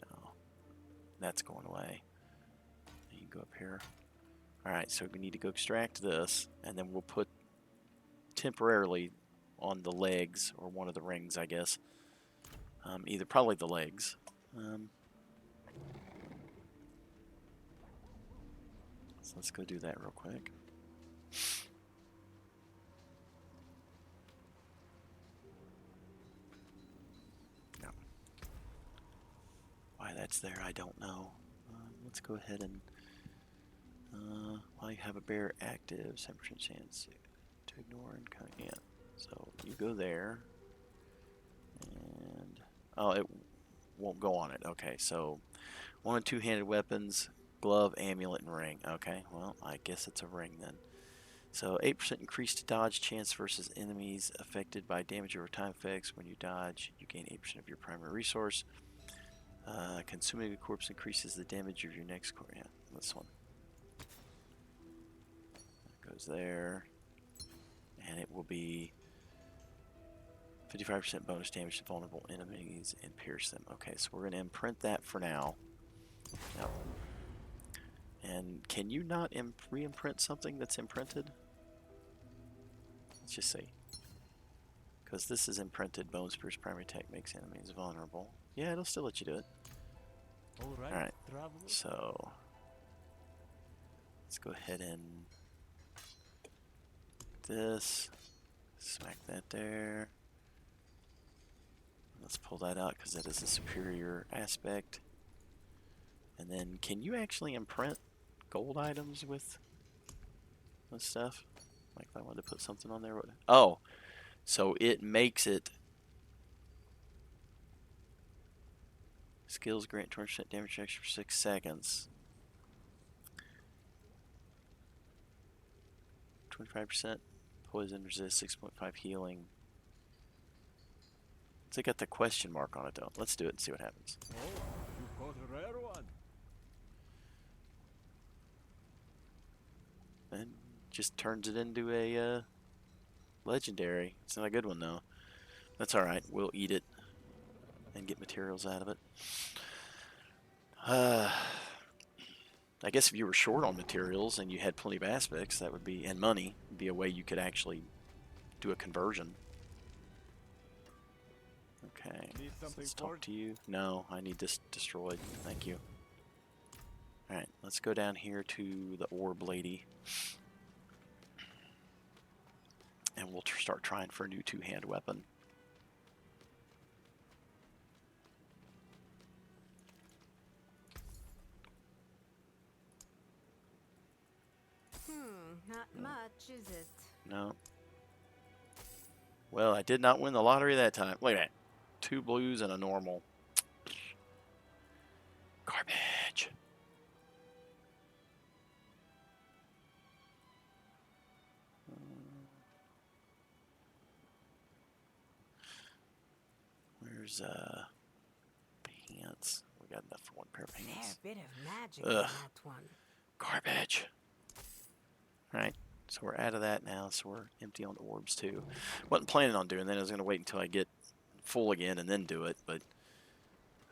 No, that's going away. You can go up here. Alright, so we need to go extract this, and then we'll put temporarily on the legs, or one of the rings, I guess. Probably the legs. let's go do that real quick. No. Why that's there, I don't know. Let's go ahead and while you have a bear active, 7% chance to ignore and kind of, yeah. So you go there, and oh, it won't go on it. Okay, so 1 and 2-handed weapons, glove, amulet, and ring. Okay, well, I guess it's a ring then. So 8% increased dodge chance versus enemies affected by damage over time effects. When you dodge, you gain 8% of your primary resource. Consuming a corpse increases the damage of your next corpse. Yeah, this one. That goes there. And it will be 55% bonus damage to vulnerable enemies and pierce them. Okay, so we're going to imprint that for now. Yep. And can you not re-imprint something that's imprinted? Let's just see. Because this is imprinted. Bones pierce primary attack makes enemies vulnerable. Yeah, it'll still let you do it. Alright, so let's go ahead and this. Smack that there. Let's pull that out because that is a superior aspect. And then, can you actually imprint gold items with stuff? Like if I wanted to put something on there. Oh, so it makes it. Skills grant 20% damage extra for 6 seconds. 25% poison resist, 6.5 healing. It's got the question mark on it though. Let's do it and see what happens. Oh, you caught a rare one. And just turns it into a legendary. It's not a good one though. That's alright. We'll eat it and get materials out of it. I guess if you were short on materials and you had plenty of aspects, that would be, and money, would be a way you could actually do a conversion. Okay, so let's talk to you. No, I need this destroyed. Thank you. Alright, let's go down here to the orb lady. And we'll start trying for a new 2-hand weapon. Not much, is it? No. Well, I did not win the lottery that time. Look at that. 2 blues and a normal. Garbage. Where's pants? We got enough for 1 pair of pants. Fair bit of magic in that one. Garbage. Alright, so we're out of that now, so we're empty on orbs too. Wasn't planning on doing that. I was going to wait until I get full again and then do it, but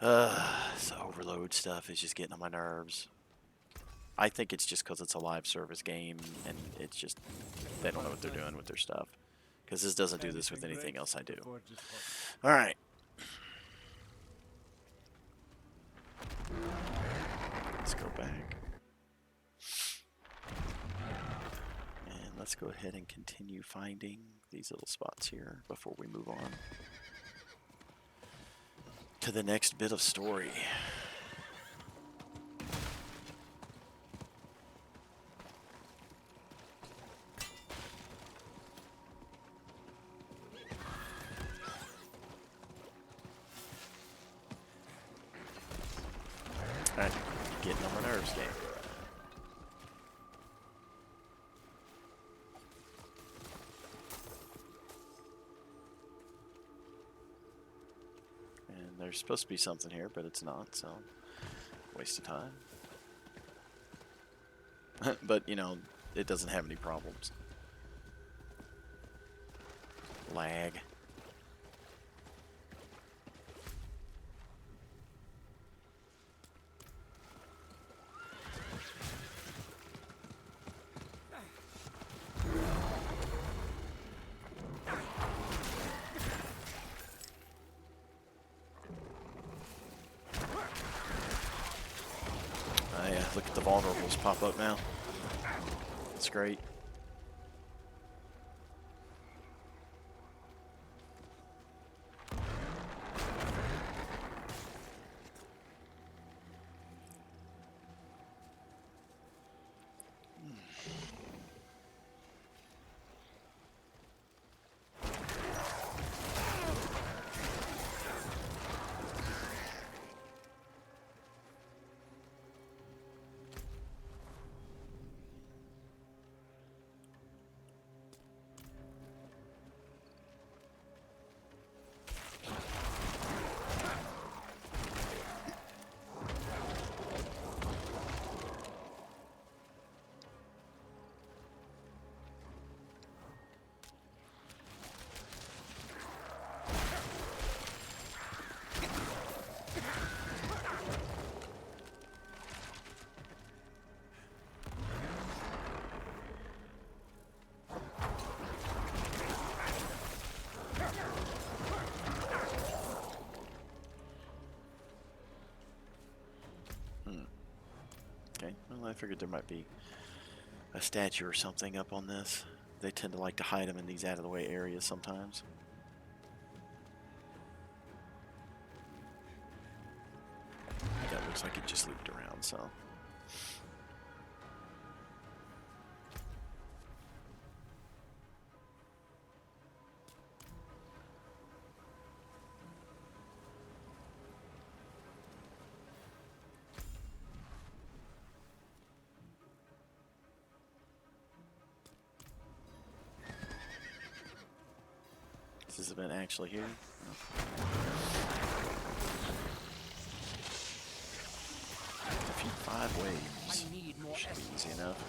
this overload stuff is just getting on my nerves. I think it's just because it's a live service game and it's just, they don't know what they're doing with their stuff. Because this doesn't do this with anything else I do. Alright. Let's go back. And let's go ahead and continue finding these little spots here before we move on to the next bit of story. Alright, getting on my nerves, game. And there's supposed to be something here, but it's not, so waste of time. But, you know, it doesn't have any problems. Lag. Look at the vulnerables pop up now. That's great. Okay, well, I figured there might be a statue or something up on this. They tend to like to hide them in these out-of-the-way areas sometimes. That looks like it just looped around, so... Is this event actually here? No. Defeat 5 waves. Should be easy enough.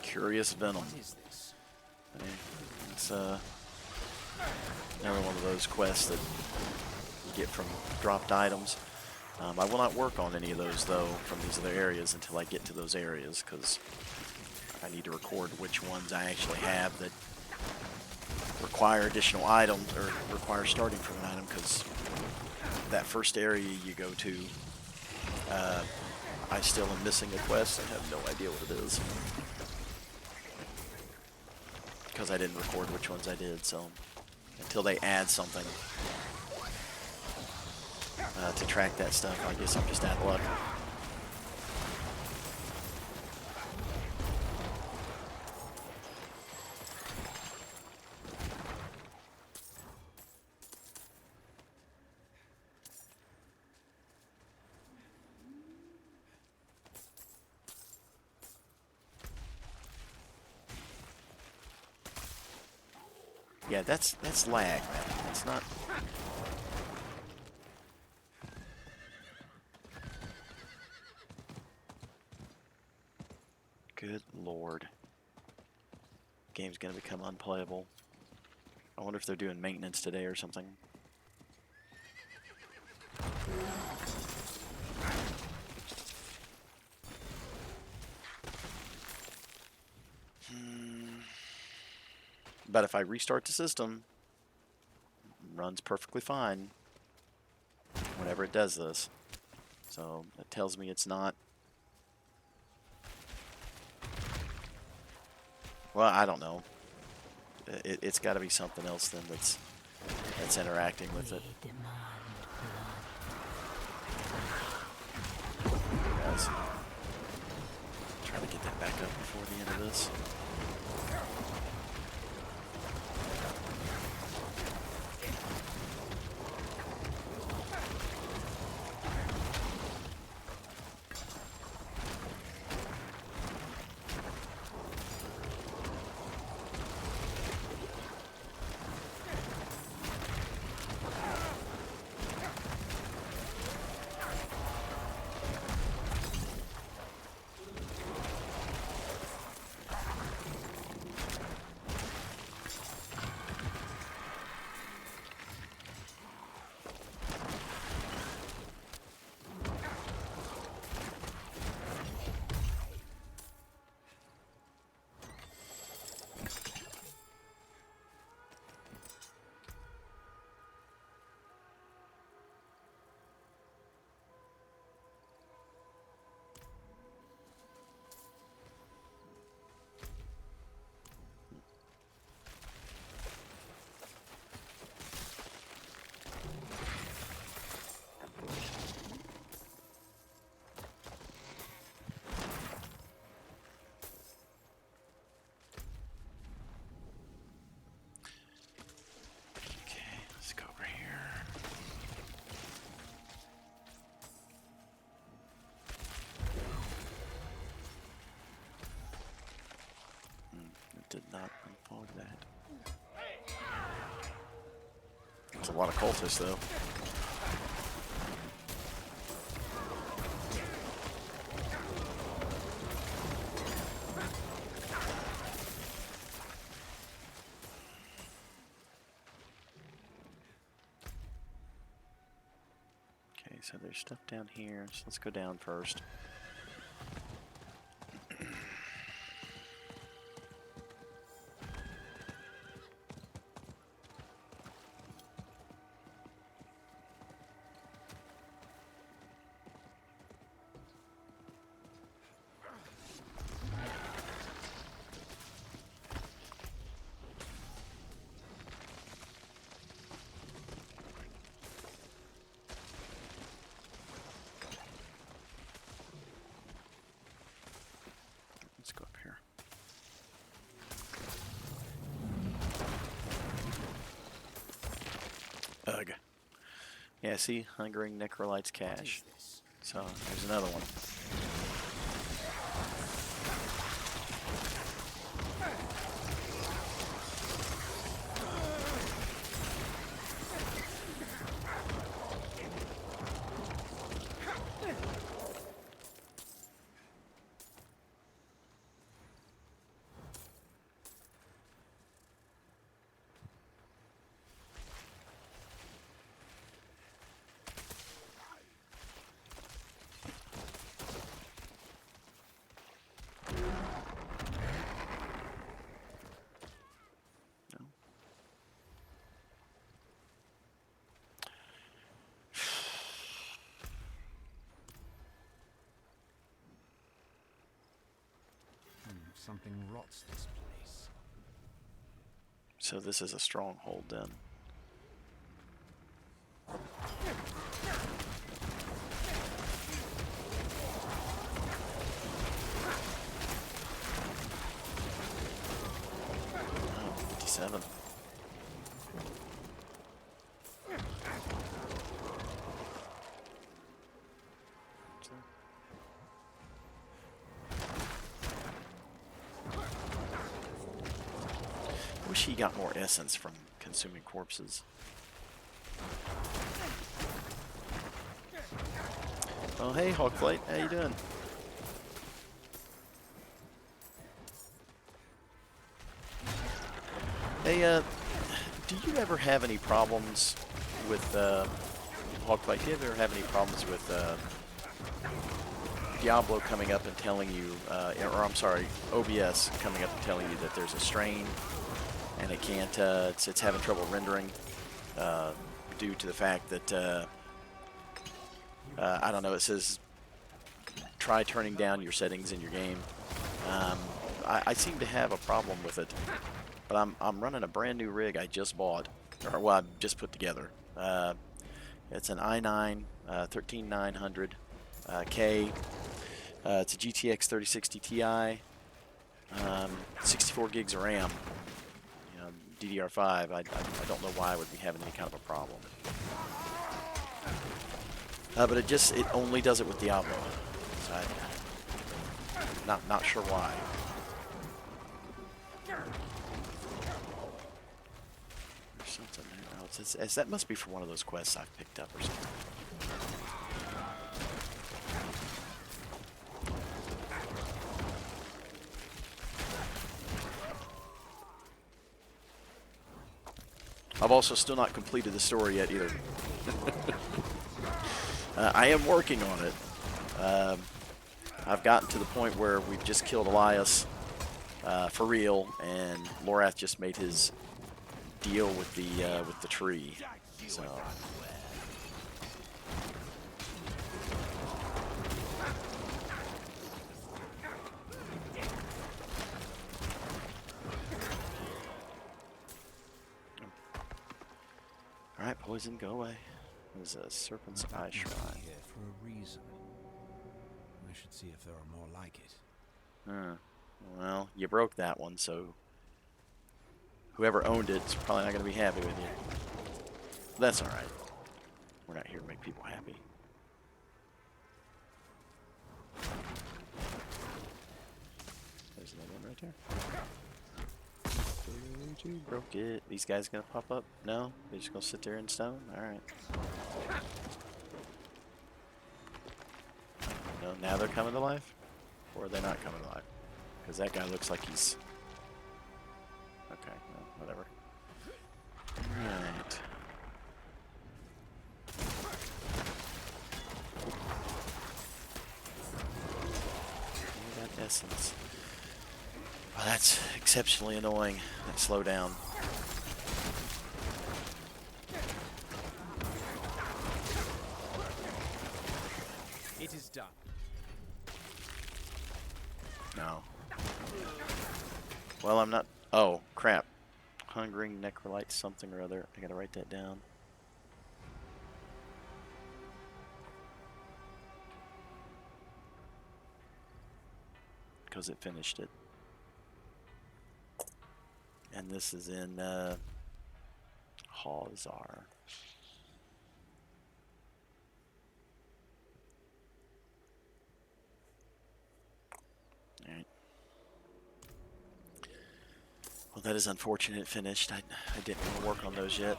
Curious Venom. It's another one of those quests that you get from dropped items. I will not work on any of those, though, from these other areas until I get to those areas, because I need to record which ones I actually have that require additional items, or require starting from an item, because that first area you go to, I still am missing a quest and have no idea what it is. Because I didn't record which ones I did, so until they add something to track that stuff, I guess I'm just out of luck. Yeah, that's lag, man. It's not. Good lord. Game's gonna become unplayable. I wonder if they're doing maintenance today or something. But if I restart the system, it runs perfectly fine whenever it does this. So it tells me it's not. Well, I don't know. It's got to be something else then that's interacting with it. Guys, try to get that back up before the end of this. look at that. There's a lot of cultists, though. Okay, so there's stuff down here. So let's go down first. Let's go up here. Ugh. Yeah, see? Hungering Necrolite's cache. So, there's another one. Something rots this place. So this is a stronghold then. Oh, 57. Wish he got more essence from consuming corpses. Oh, hey, Hawkflight, how you doing? Hey, do you ever have any problems with, Hawkflight, do you ever have any problems with, Diablo coming up and telling you, or I'm sorry, OBS coming up and telling you that there's a strain and it can't, it's having trouble rendering due to the fact that, I don't know, it says try turning down your settings in your game. I seem to have a problem with it, but I'm running a brand new rig I just bought, or well, I just put together. It's an i9 13900 K. It's a GTX 3060 Ti, 64 gigs of RAM. DDR5, I don't know why I would be having any kind of a problem. But it only does it with Diablo. So not sure why. There's something there. Oh, that must be for one of those quests I've picked up or something. I've also still not completed the story yet either. I am working on it. I've gotten to the point where we've just killed Elias for real, and Lorath just made his deal with the tree. So. Alright, poison, go away. There's a Serpent's Eye Shrine. Here for a reason. I should see if there are more like it. Well, you broke that one, so whoever owned it's probably not going to be happy with you. That's alright. We're not here to make people happy. There's another one right there. You broke it. These guys gonna pop up? No? They're just gonna sit there in stone? Alright. No, now they're coming to life? Or are they not coming to life? Because that guy looks like he's... Okay, well, whatever. Alright. That essence. Oh, that's exceptionally annoying. That slow down. It is done. No. Well, I'm not... Oh, crap. Hungering necrolyte something or other. I gotta write that down. Because it finished it. And this is in Hawzar. Alright. Well, that is unfortunate it finished. I didn't want to work on those yet.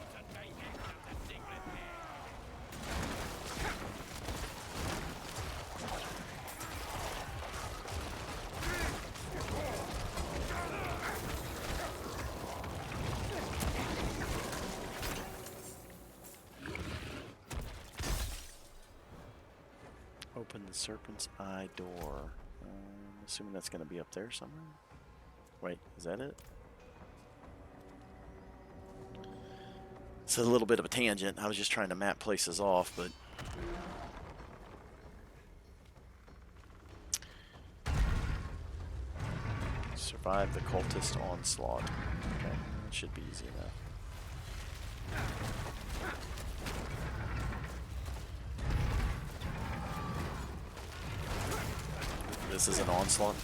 Open the Serpent's Eye door. Assuming that's going to be up there somewhere. Wait, is that it? It's a little bit of a tangent. I was just trying to map places off, but... Survive the cultist onslaught. Okay, that should be easy enough. This is an onslaught.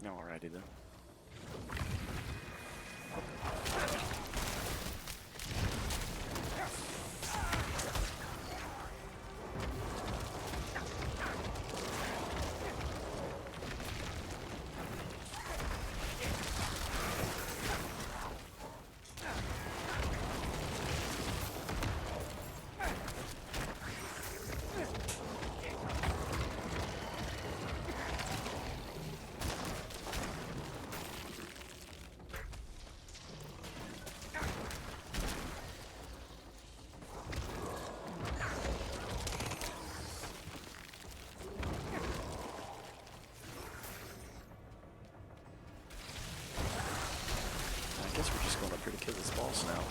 Alrighty then. I guess we're just going up here to kill this boss now.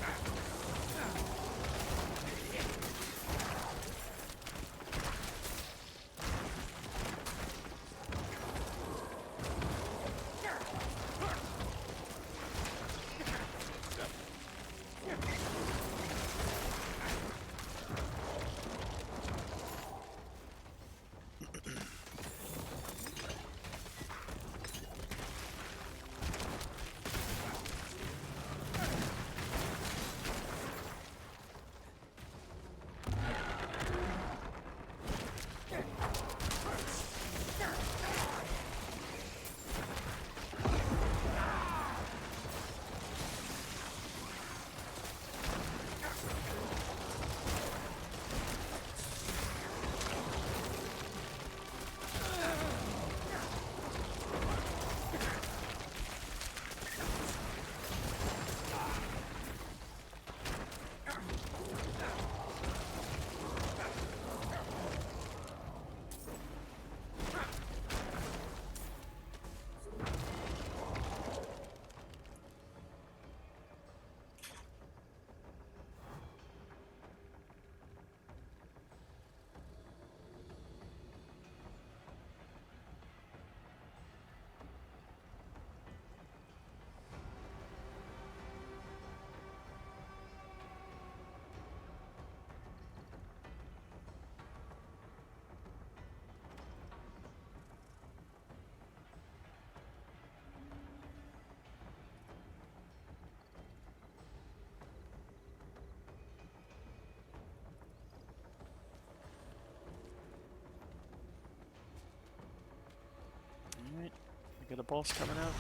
got a boss coming up.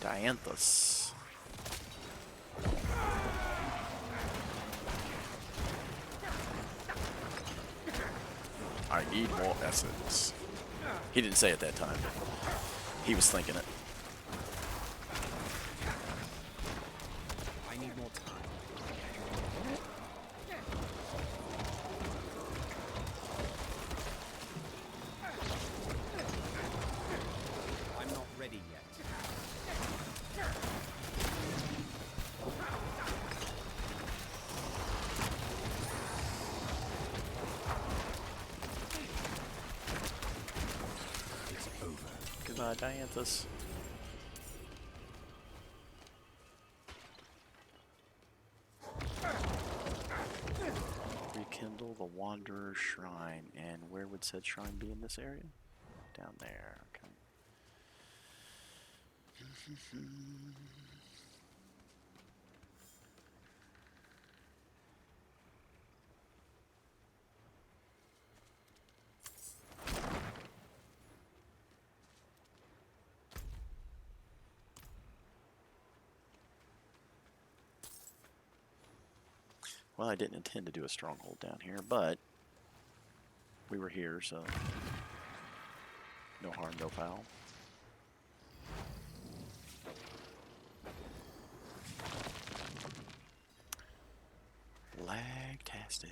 Dianthus. I need more essence. He didn't say it that time. He was thinking it. I need more time. I'm not ready yet. It's over. Goodbye, Dianthus. Rekindle the Wanderer's Shrine. And where would said shrine be in this area? Down there. Okay. Well, I didn't intend to do a stronghold down here, but we were here, so no harm, no foul. Lagtastic.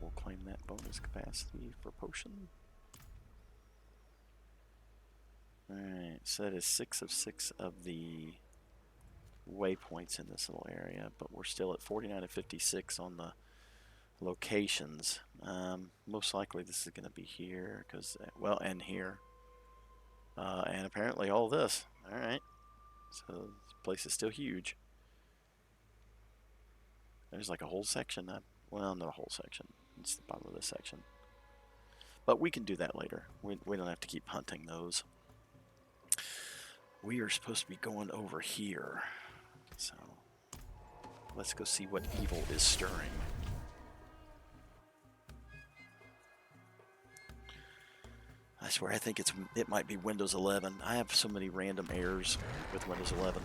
We'll claim that bonus capacity for potion. Alright, so that is 6 of 6 of the waypoints in this little area, but we're still at 49 of 56 on the locations. Most likely this is going to be here, because, well, and here. And apparently all this. Alright, so this place is still huge. There's like a whole section. Well, not a whole section. It's the bottom of this section. But we can do that later. We don't have to keep hunting those. We are supposed to be going over here. So let's go see what evil is stirring. I swear, I think it might be Windows 11. I have so many random errors with Windows 11.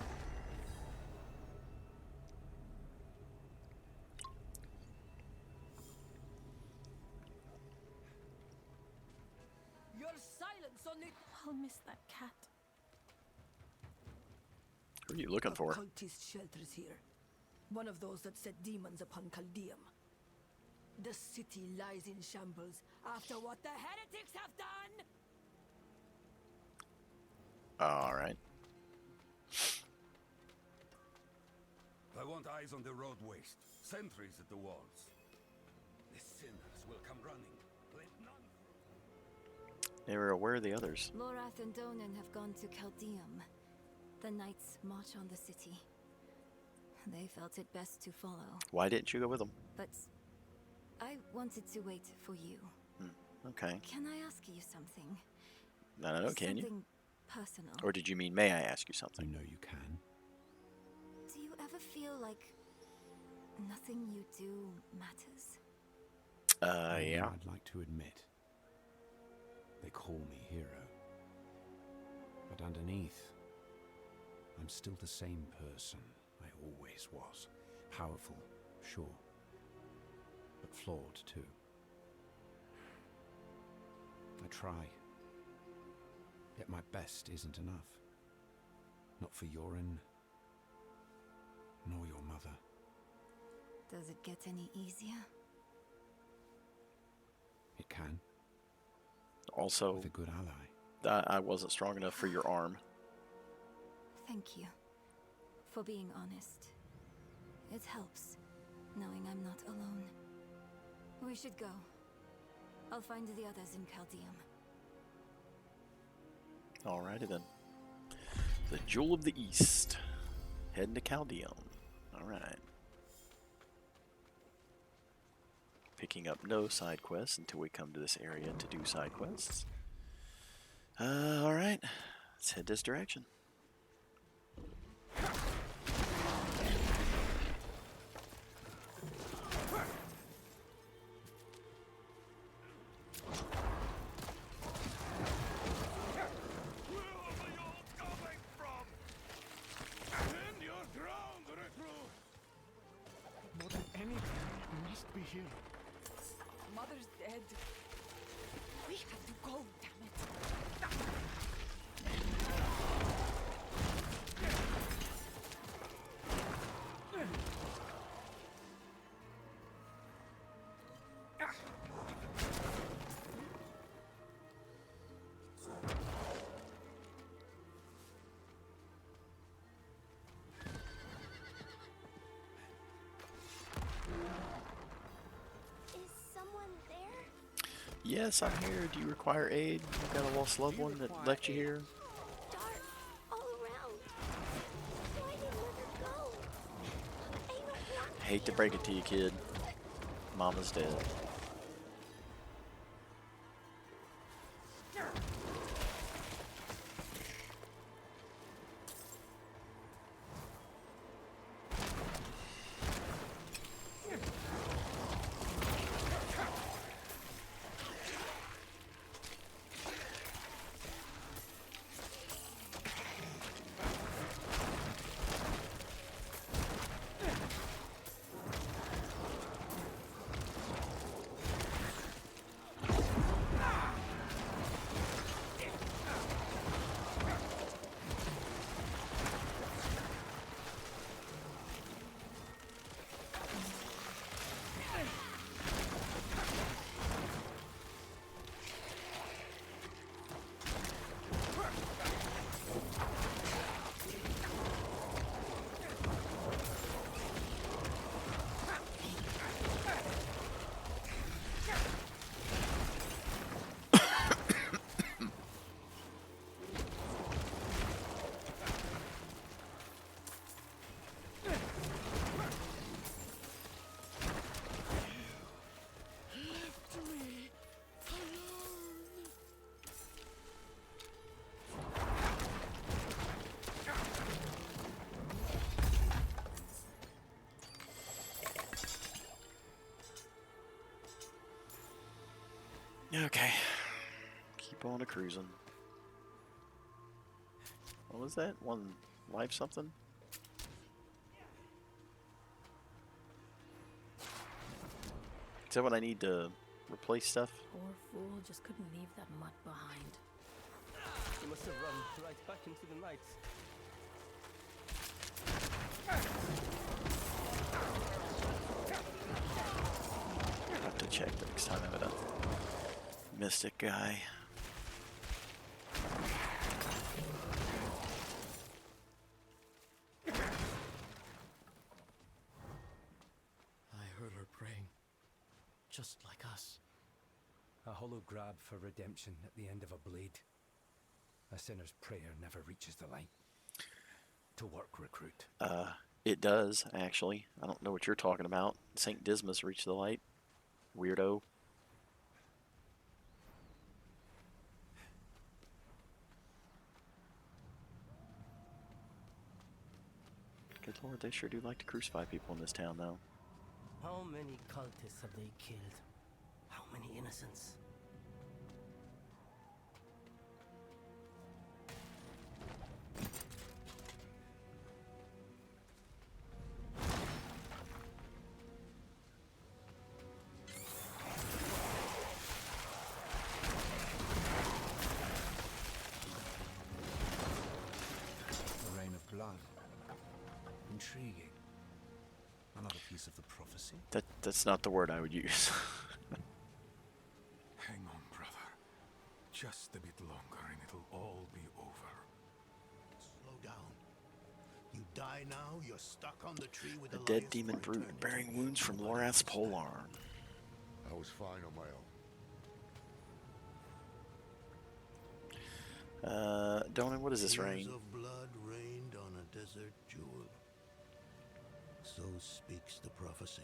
Your silence on it. I'll miss that cat. Who are you looking for? Cultist shelters here. One of those that set demons upon Chaldeum. The city lies in shambles after what the heretics have done. All right. I want eyes on the road waste, sentries at the walls. The sinners will come running. Let none. Nero, where are the others? Lorath and Donan have gone to Chaldeum. The knights march on the city. They felt it best to follow. Why didn't you go with them? But I wanted to wait for you. Okay. Can I ask you something? No, can you? Something personal. Or did you mean, may I ask you something? You know you can. Do you ever feel like nothing you do matters? Yeah. I'd like to admit. They call me hero. But underneath, I'm still the same person I always was. Powerful, sure. But flawed, too. I try. Yet my best isn't enough. Not for Yorin, nor your mother. Does it get any easier? It can, Also, with a good ally. I wasn't strong enough for your arm. Thank you for being honest. It helps knowing I'm not alone. We should go. I'll find the others in Chaldeum. Alrighty then. The Jewel of the East. Heading to Chaldeum. Alright. Picking up no side quests until we come to this area to do side quests. Alright. Let's head this direction. here? Mother's dead. We have to go, damn it. Is someone there? Yes, I'm here. Do you require aid? I've got a lost loved one that left you here. Dark all around. Why did Mother go? I don't want Hate to break it to you, kid. Mama's dead. Okay. Keep on a cruising. What was that? One life something? Is that what I need to replace stuff? Poor fool just couldn't leave that mud behind. He must have run right back into the night. I'll have to check the next time I have a mystic guy. I heard her praying. Just like us. A hollow grab for redemption at the end of a blade. A sinner's prayer never reaches the light. To work, recruit. It does, actually. I don't know what you're talking about. St. Dismas reached the light. Weirdo. Good lord, they sure do like to crucify people in this town, though. How many cultists have they killed? How many innocents? The rain of blood. Intriguing. Another piece of the prophecy. That's not the word I would use. Hang on, brother. Just a bit longer and it'll all be over. Slow down. You die now, you're stuck on the tree with A the dead lions demon for brute eternity. bearing wounds from Nobody Lorath's understands. polearm. I was fine on my own. Donan, what is this Tears rain? of blood rained on a desert jewel. So speaks the prophecy.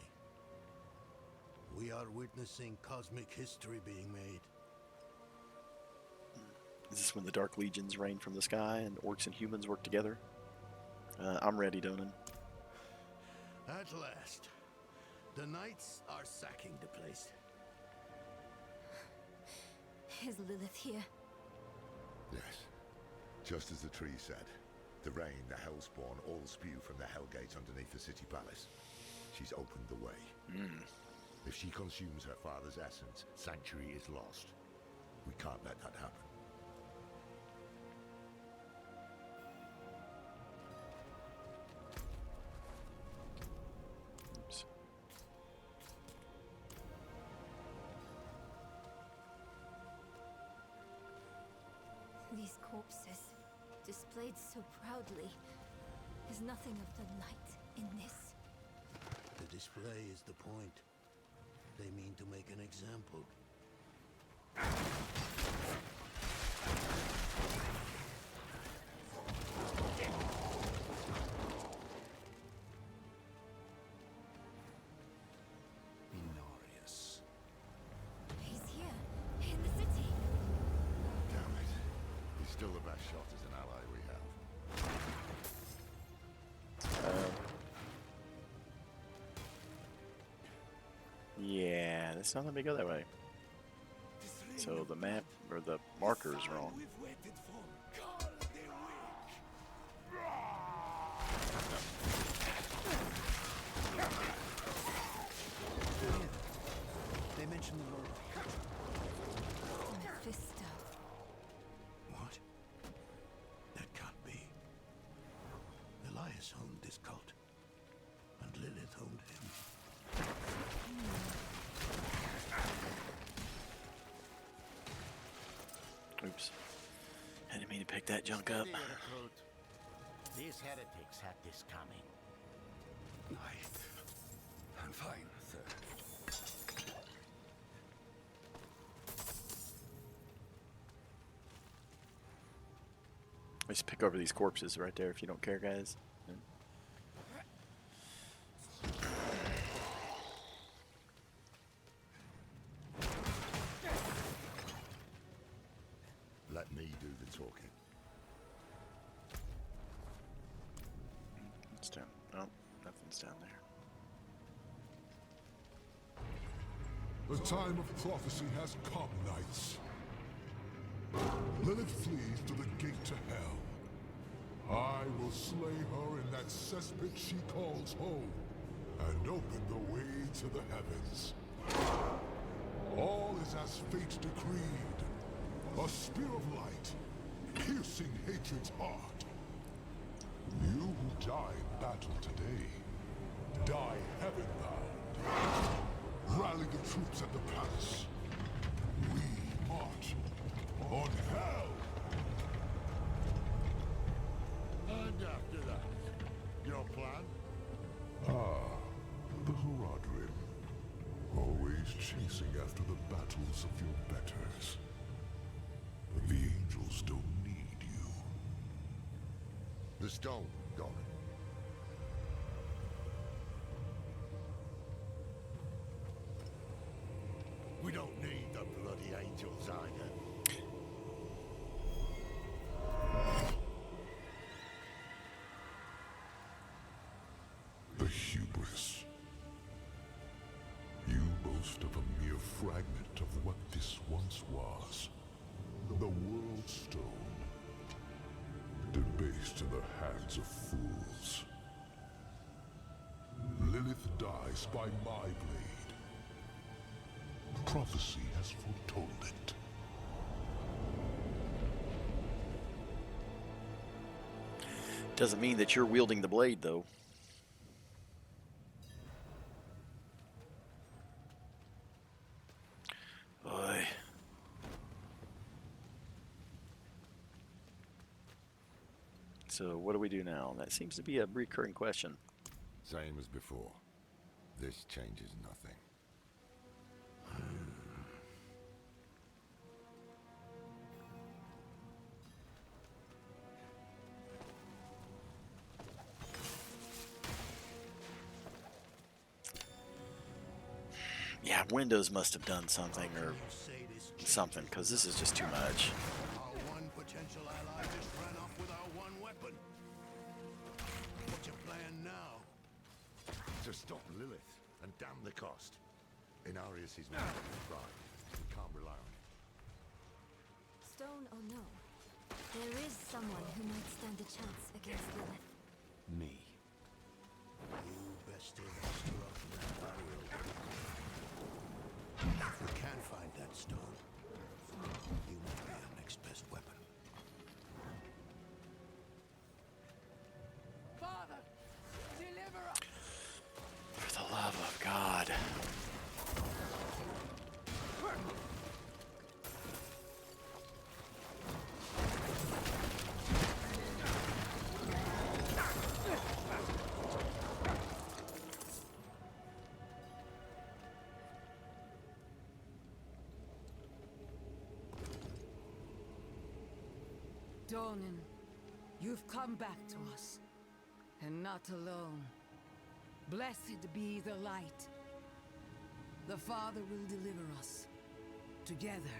We are witnessing cosmic history being made. Is this when the Dark Legions rain from the sky and orcs and humans work together? I'm ready, Donan. At last, the knights are sacking the place. Is Lilith here? Yes. Just as the tree said. The rain, the hellspawn, all spew from the hell gates underneath the city palace. She's opened the way. If she consumes her father's essence, Sanctuary is lost. We can't let that happen. Oops. These corpses, displayed so proudly, is nothing of the light in this. The display is the point. They mean to make an example. Inarius. He's here, in the city. Damn it. He's still the best shot as an ally we have. Yeah, that's not let me go that way. So the map or the marker is wrong. They mentioned the Lord. Mephisto. What? That can't be. Elias owned this cult, and Lilith owned him. Oops. I didn't mean to pick that junk up. These heretics had this coming. I'm fine, sir. Let's pick over these corpses right there if you don't care, guys. Let me do the talking. What's down? Oh, nothing's down there. The time of prophecy has come, knights. Lilith flees to the gate to hell. I will slay her in that cesspit she calls home, and open the way to the heavens. All is as fate decreed. A spear of light, piercing hatred's heart. You who die in battle today, die heaven-bound. Rally the troops at the palace. We march on hell! And after that, your plan? The Horadrim. Always chasing after the battles of your betters. But the angels don't need you. The stone, Doran. We don't need the bloody angels either. The hubris. You boast of a mere fragment of what this once was. The World Stone. Debased in the hands of fools. Lilith dies by my blade. Prophecy has foretold it. Doesn't mean that you're wielding the blade, though. Boy. So what do we do now? That seems to be a recurring question. Same as before. This changes nothing. Yeah, Windows must have done something or something, because this is just too much. Our one potential ally just ran off with our one weapon. What's your plan now? To stop Lilith and damn the cost. Inarius is not right. We can't rely on him. Stone or no, there is someone who might stand a chance against Lilith. Me. You best still muster up that burial. If we can't find that stone, you will be our next best weapon. Father, deliver us! For the love of God. Donan, you've come back to us, and not alone. Blessed be the light. The Father will deliver us, together.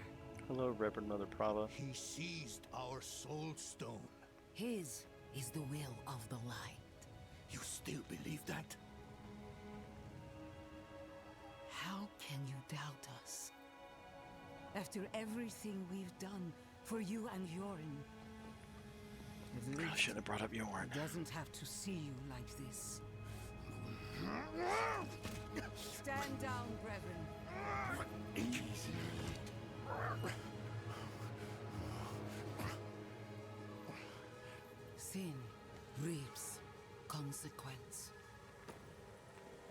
Hello, Reverend Mother Prava. He seized our soul stone. His is the will of the light. You still believe that? How can you doubt us? After everything we've done for you and Yorin. I shouldn't have brought up Yorin. He doesn't have to see you like this. Stand down, brethren. Sin reaps consequence.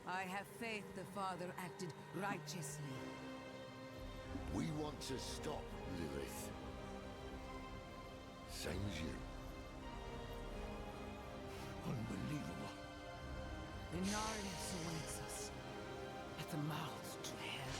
I have faith the Father acted righteously. We want to stop Lilith. Same as you. Unbelievable. Inarius awaits us at the mouth to hell.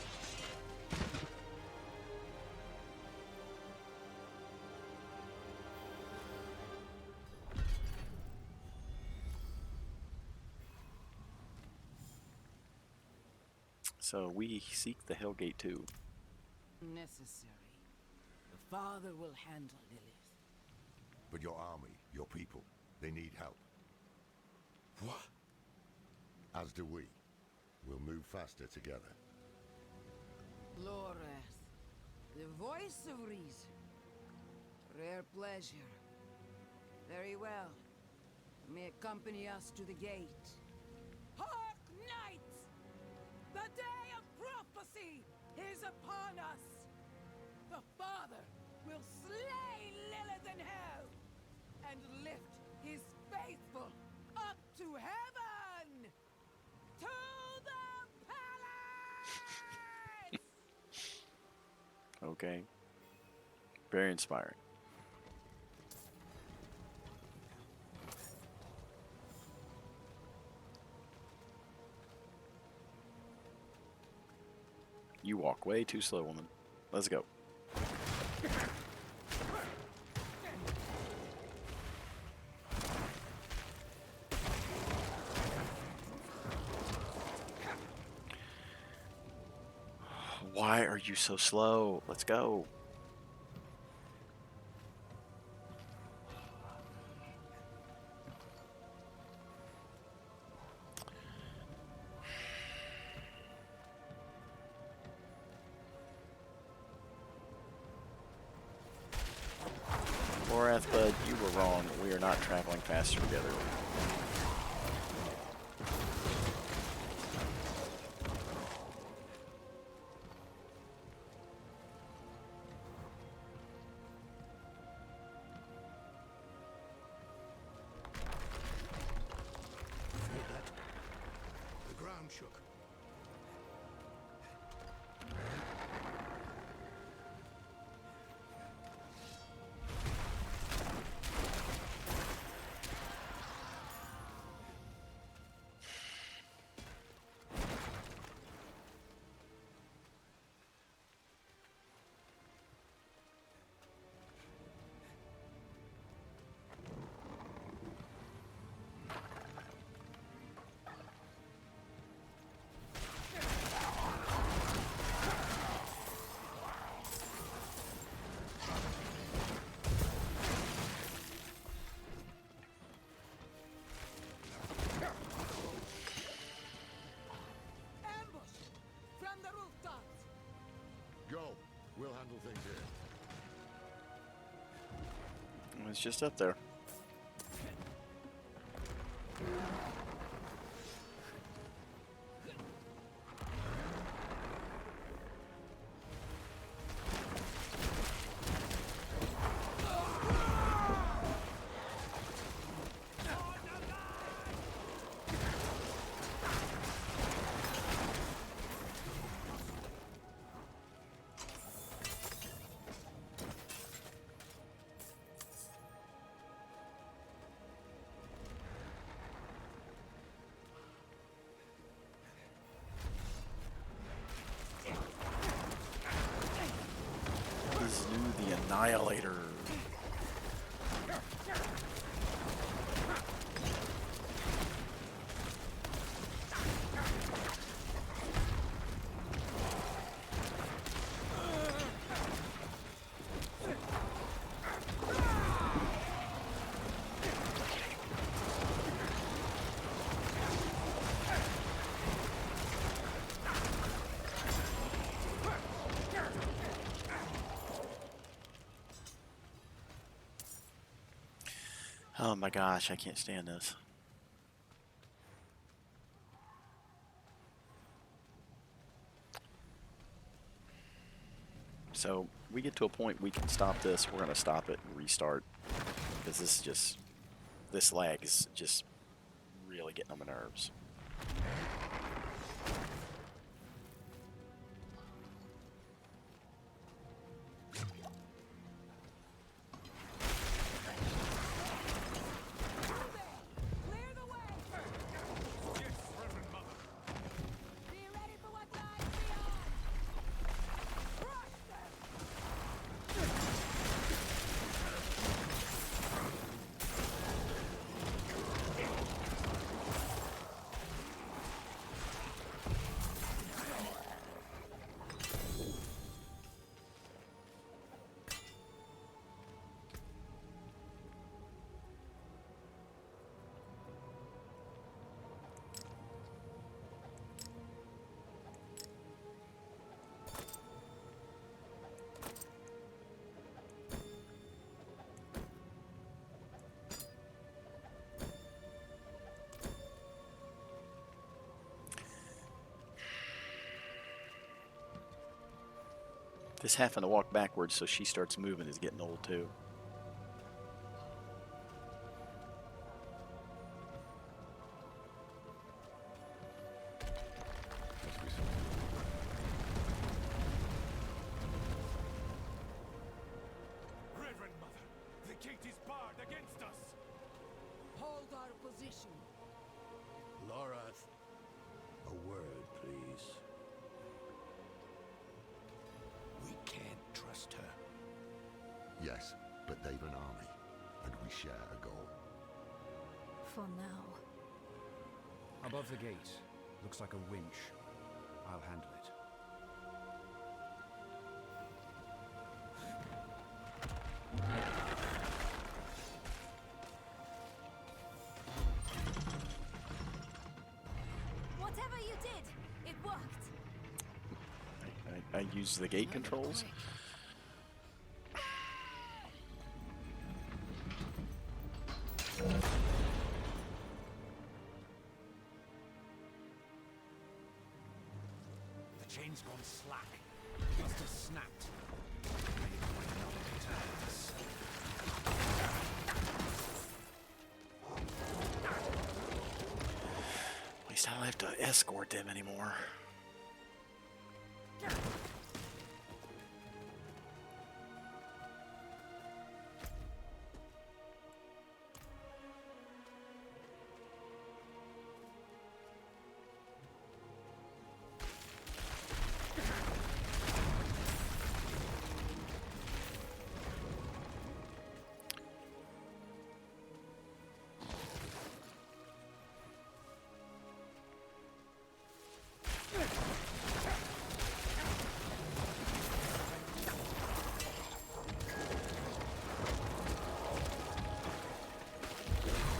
So we seek the Hellgate too. Necessary. The Father will handle Lilith. But your army, your people, they need help. What? As do we. We'll move faster together. Loreth, the voice of reason. Rare pleasure. Very well. You may accompany us to the gate. Hark, knights! The day of prophecy is upon us! The Father will slay Lilith in hell and lift his faithful up to heaven! To the palace! Okay. Very inspiring. You walk way too slow, woman. Let's go. Why are you so slow? Let's go. Lorath, bud, you were wrong. We are not traveling faster together. Feel that? The ground shook. Ambush! From the rooftops! Go. We'll handle things here. It's just up there. Annihilator. Oh my gosh, I can't stand this. So we get to a point we can stop this. We're going to stop it and restart. Because this is just, this lag is just really getting on my nerves. This having to walk backwards so she starts moving is getting old too. Reverend Mother, the gate is barred against us. Hold our position. Lorath, a word, please. We can't trust her. Yes, but they've an army, and we share a goal. For now. Above the gate. Looks like a winch. I'll handle it. Whatever you did, it worked. I use the gate controls. The chain's gone slack. Must have snapped. Maybe another turns. At least I don't have to escort them anymore.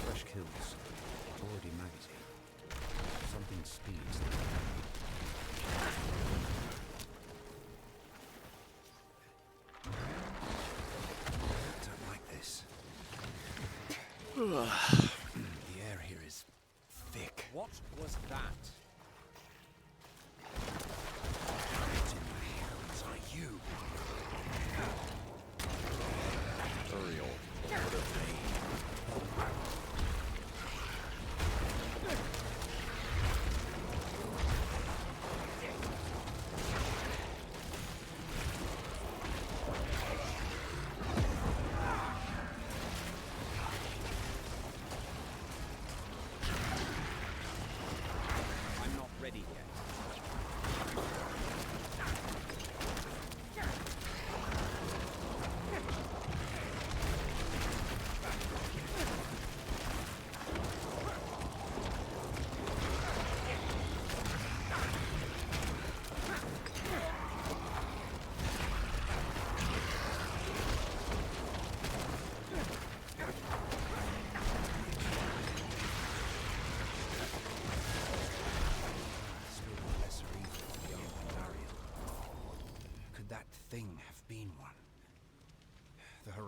Fresh kills. Already magazine. Something speeds them. Don't like this. The air here is thick. What was that? What in the hells are you? Uriel, Lord of Pain. I'm not ready yet.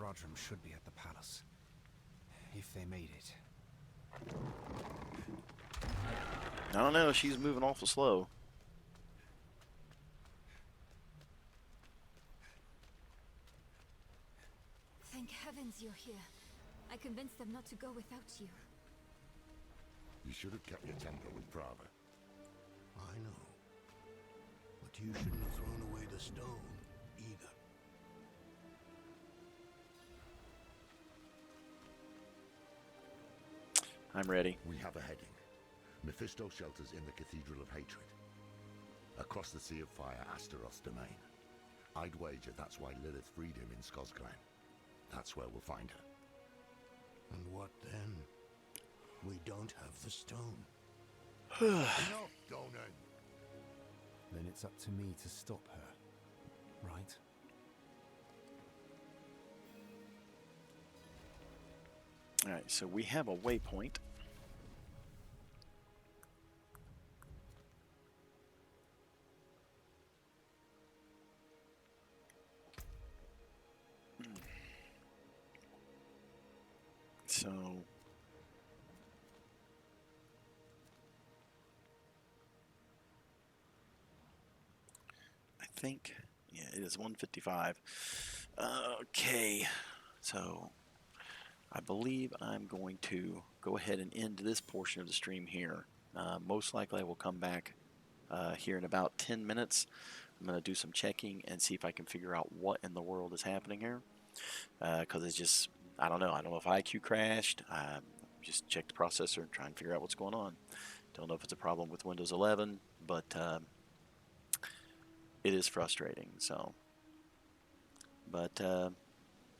Rodrum should be at the palace. If they made it. I don't know, she's moving awful slow. Thank heavens you're here. I convinced them not to go without you. You should have kept your temper with Prava. I know. But you shouldn't have thrown away the stone, either. I'm ready. We have a heading. Mephisto shelters in the Cathedral of Hatred. Across the Sea of Fire, Astaroth's domain. I'd wager that's why Lilith freed him in Skosglen. That's where we'll find her. And what then? We don't have the stone. Enough, Donan! Then it's up to me to stop her, right? Alright, so we have a waypoint. So I think, yeah, it is 1:55. Okay, so I believe I'm going to go ahead and end this portion of the stream here. Most likely I will come back here in about 10 minutes. I'm going to do some checking and see if I can figure out what in the world is happening here. Because it's just, I don't know. I don't know if IQ crashed. Just check the processor and try and figure out what's going on. Don't know if it's a problem with Windows 11, but it is frustrating. So, but all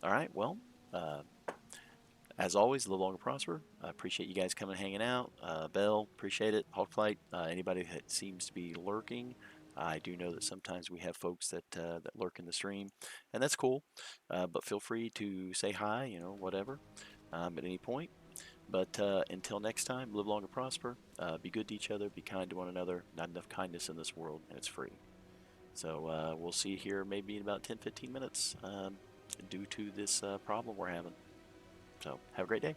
right. Well, as always, live long and prosper. I appreciate you guys coming and hanging out. Bell, appreciate it. Hawkflight, anybody that seems to be lurking. I do know that sometimes we have folks that that lurk in the stream, and that's cool. But feel free to say hi, you know, whatever, at any point. But until next time, live long and prosper. Be good to each other. Be kind to one another. Not enough kindness in this world, and it's free. So we'll see you here maybe in about 10-15 minutes due to this problem we're having. So have a great day.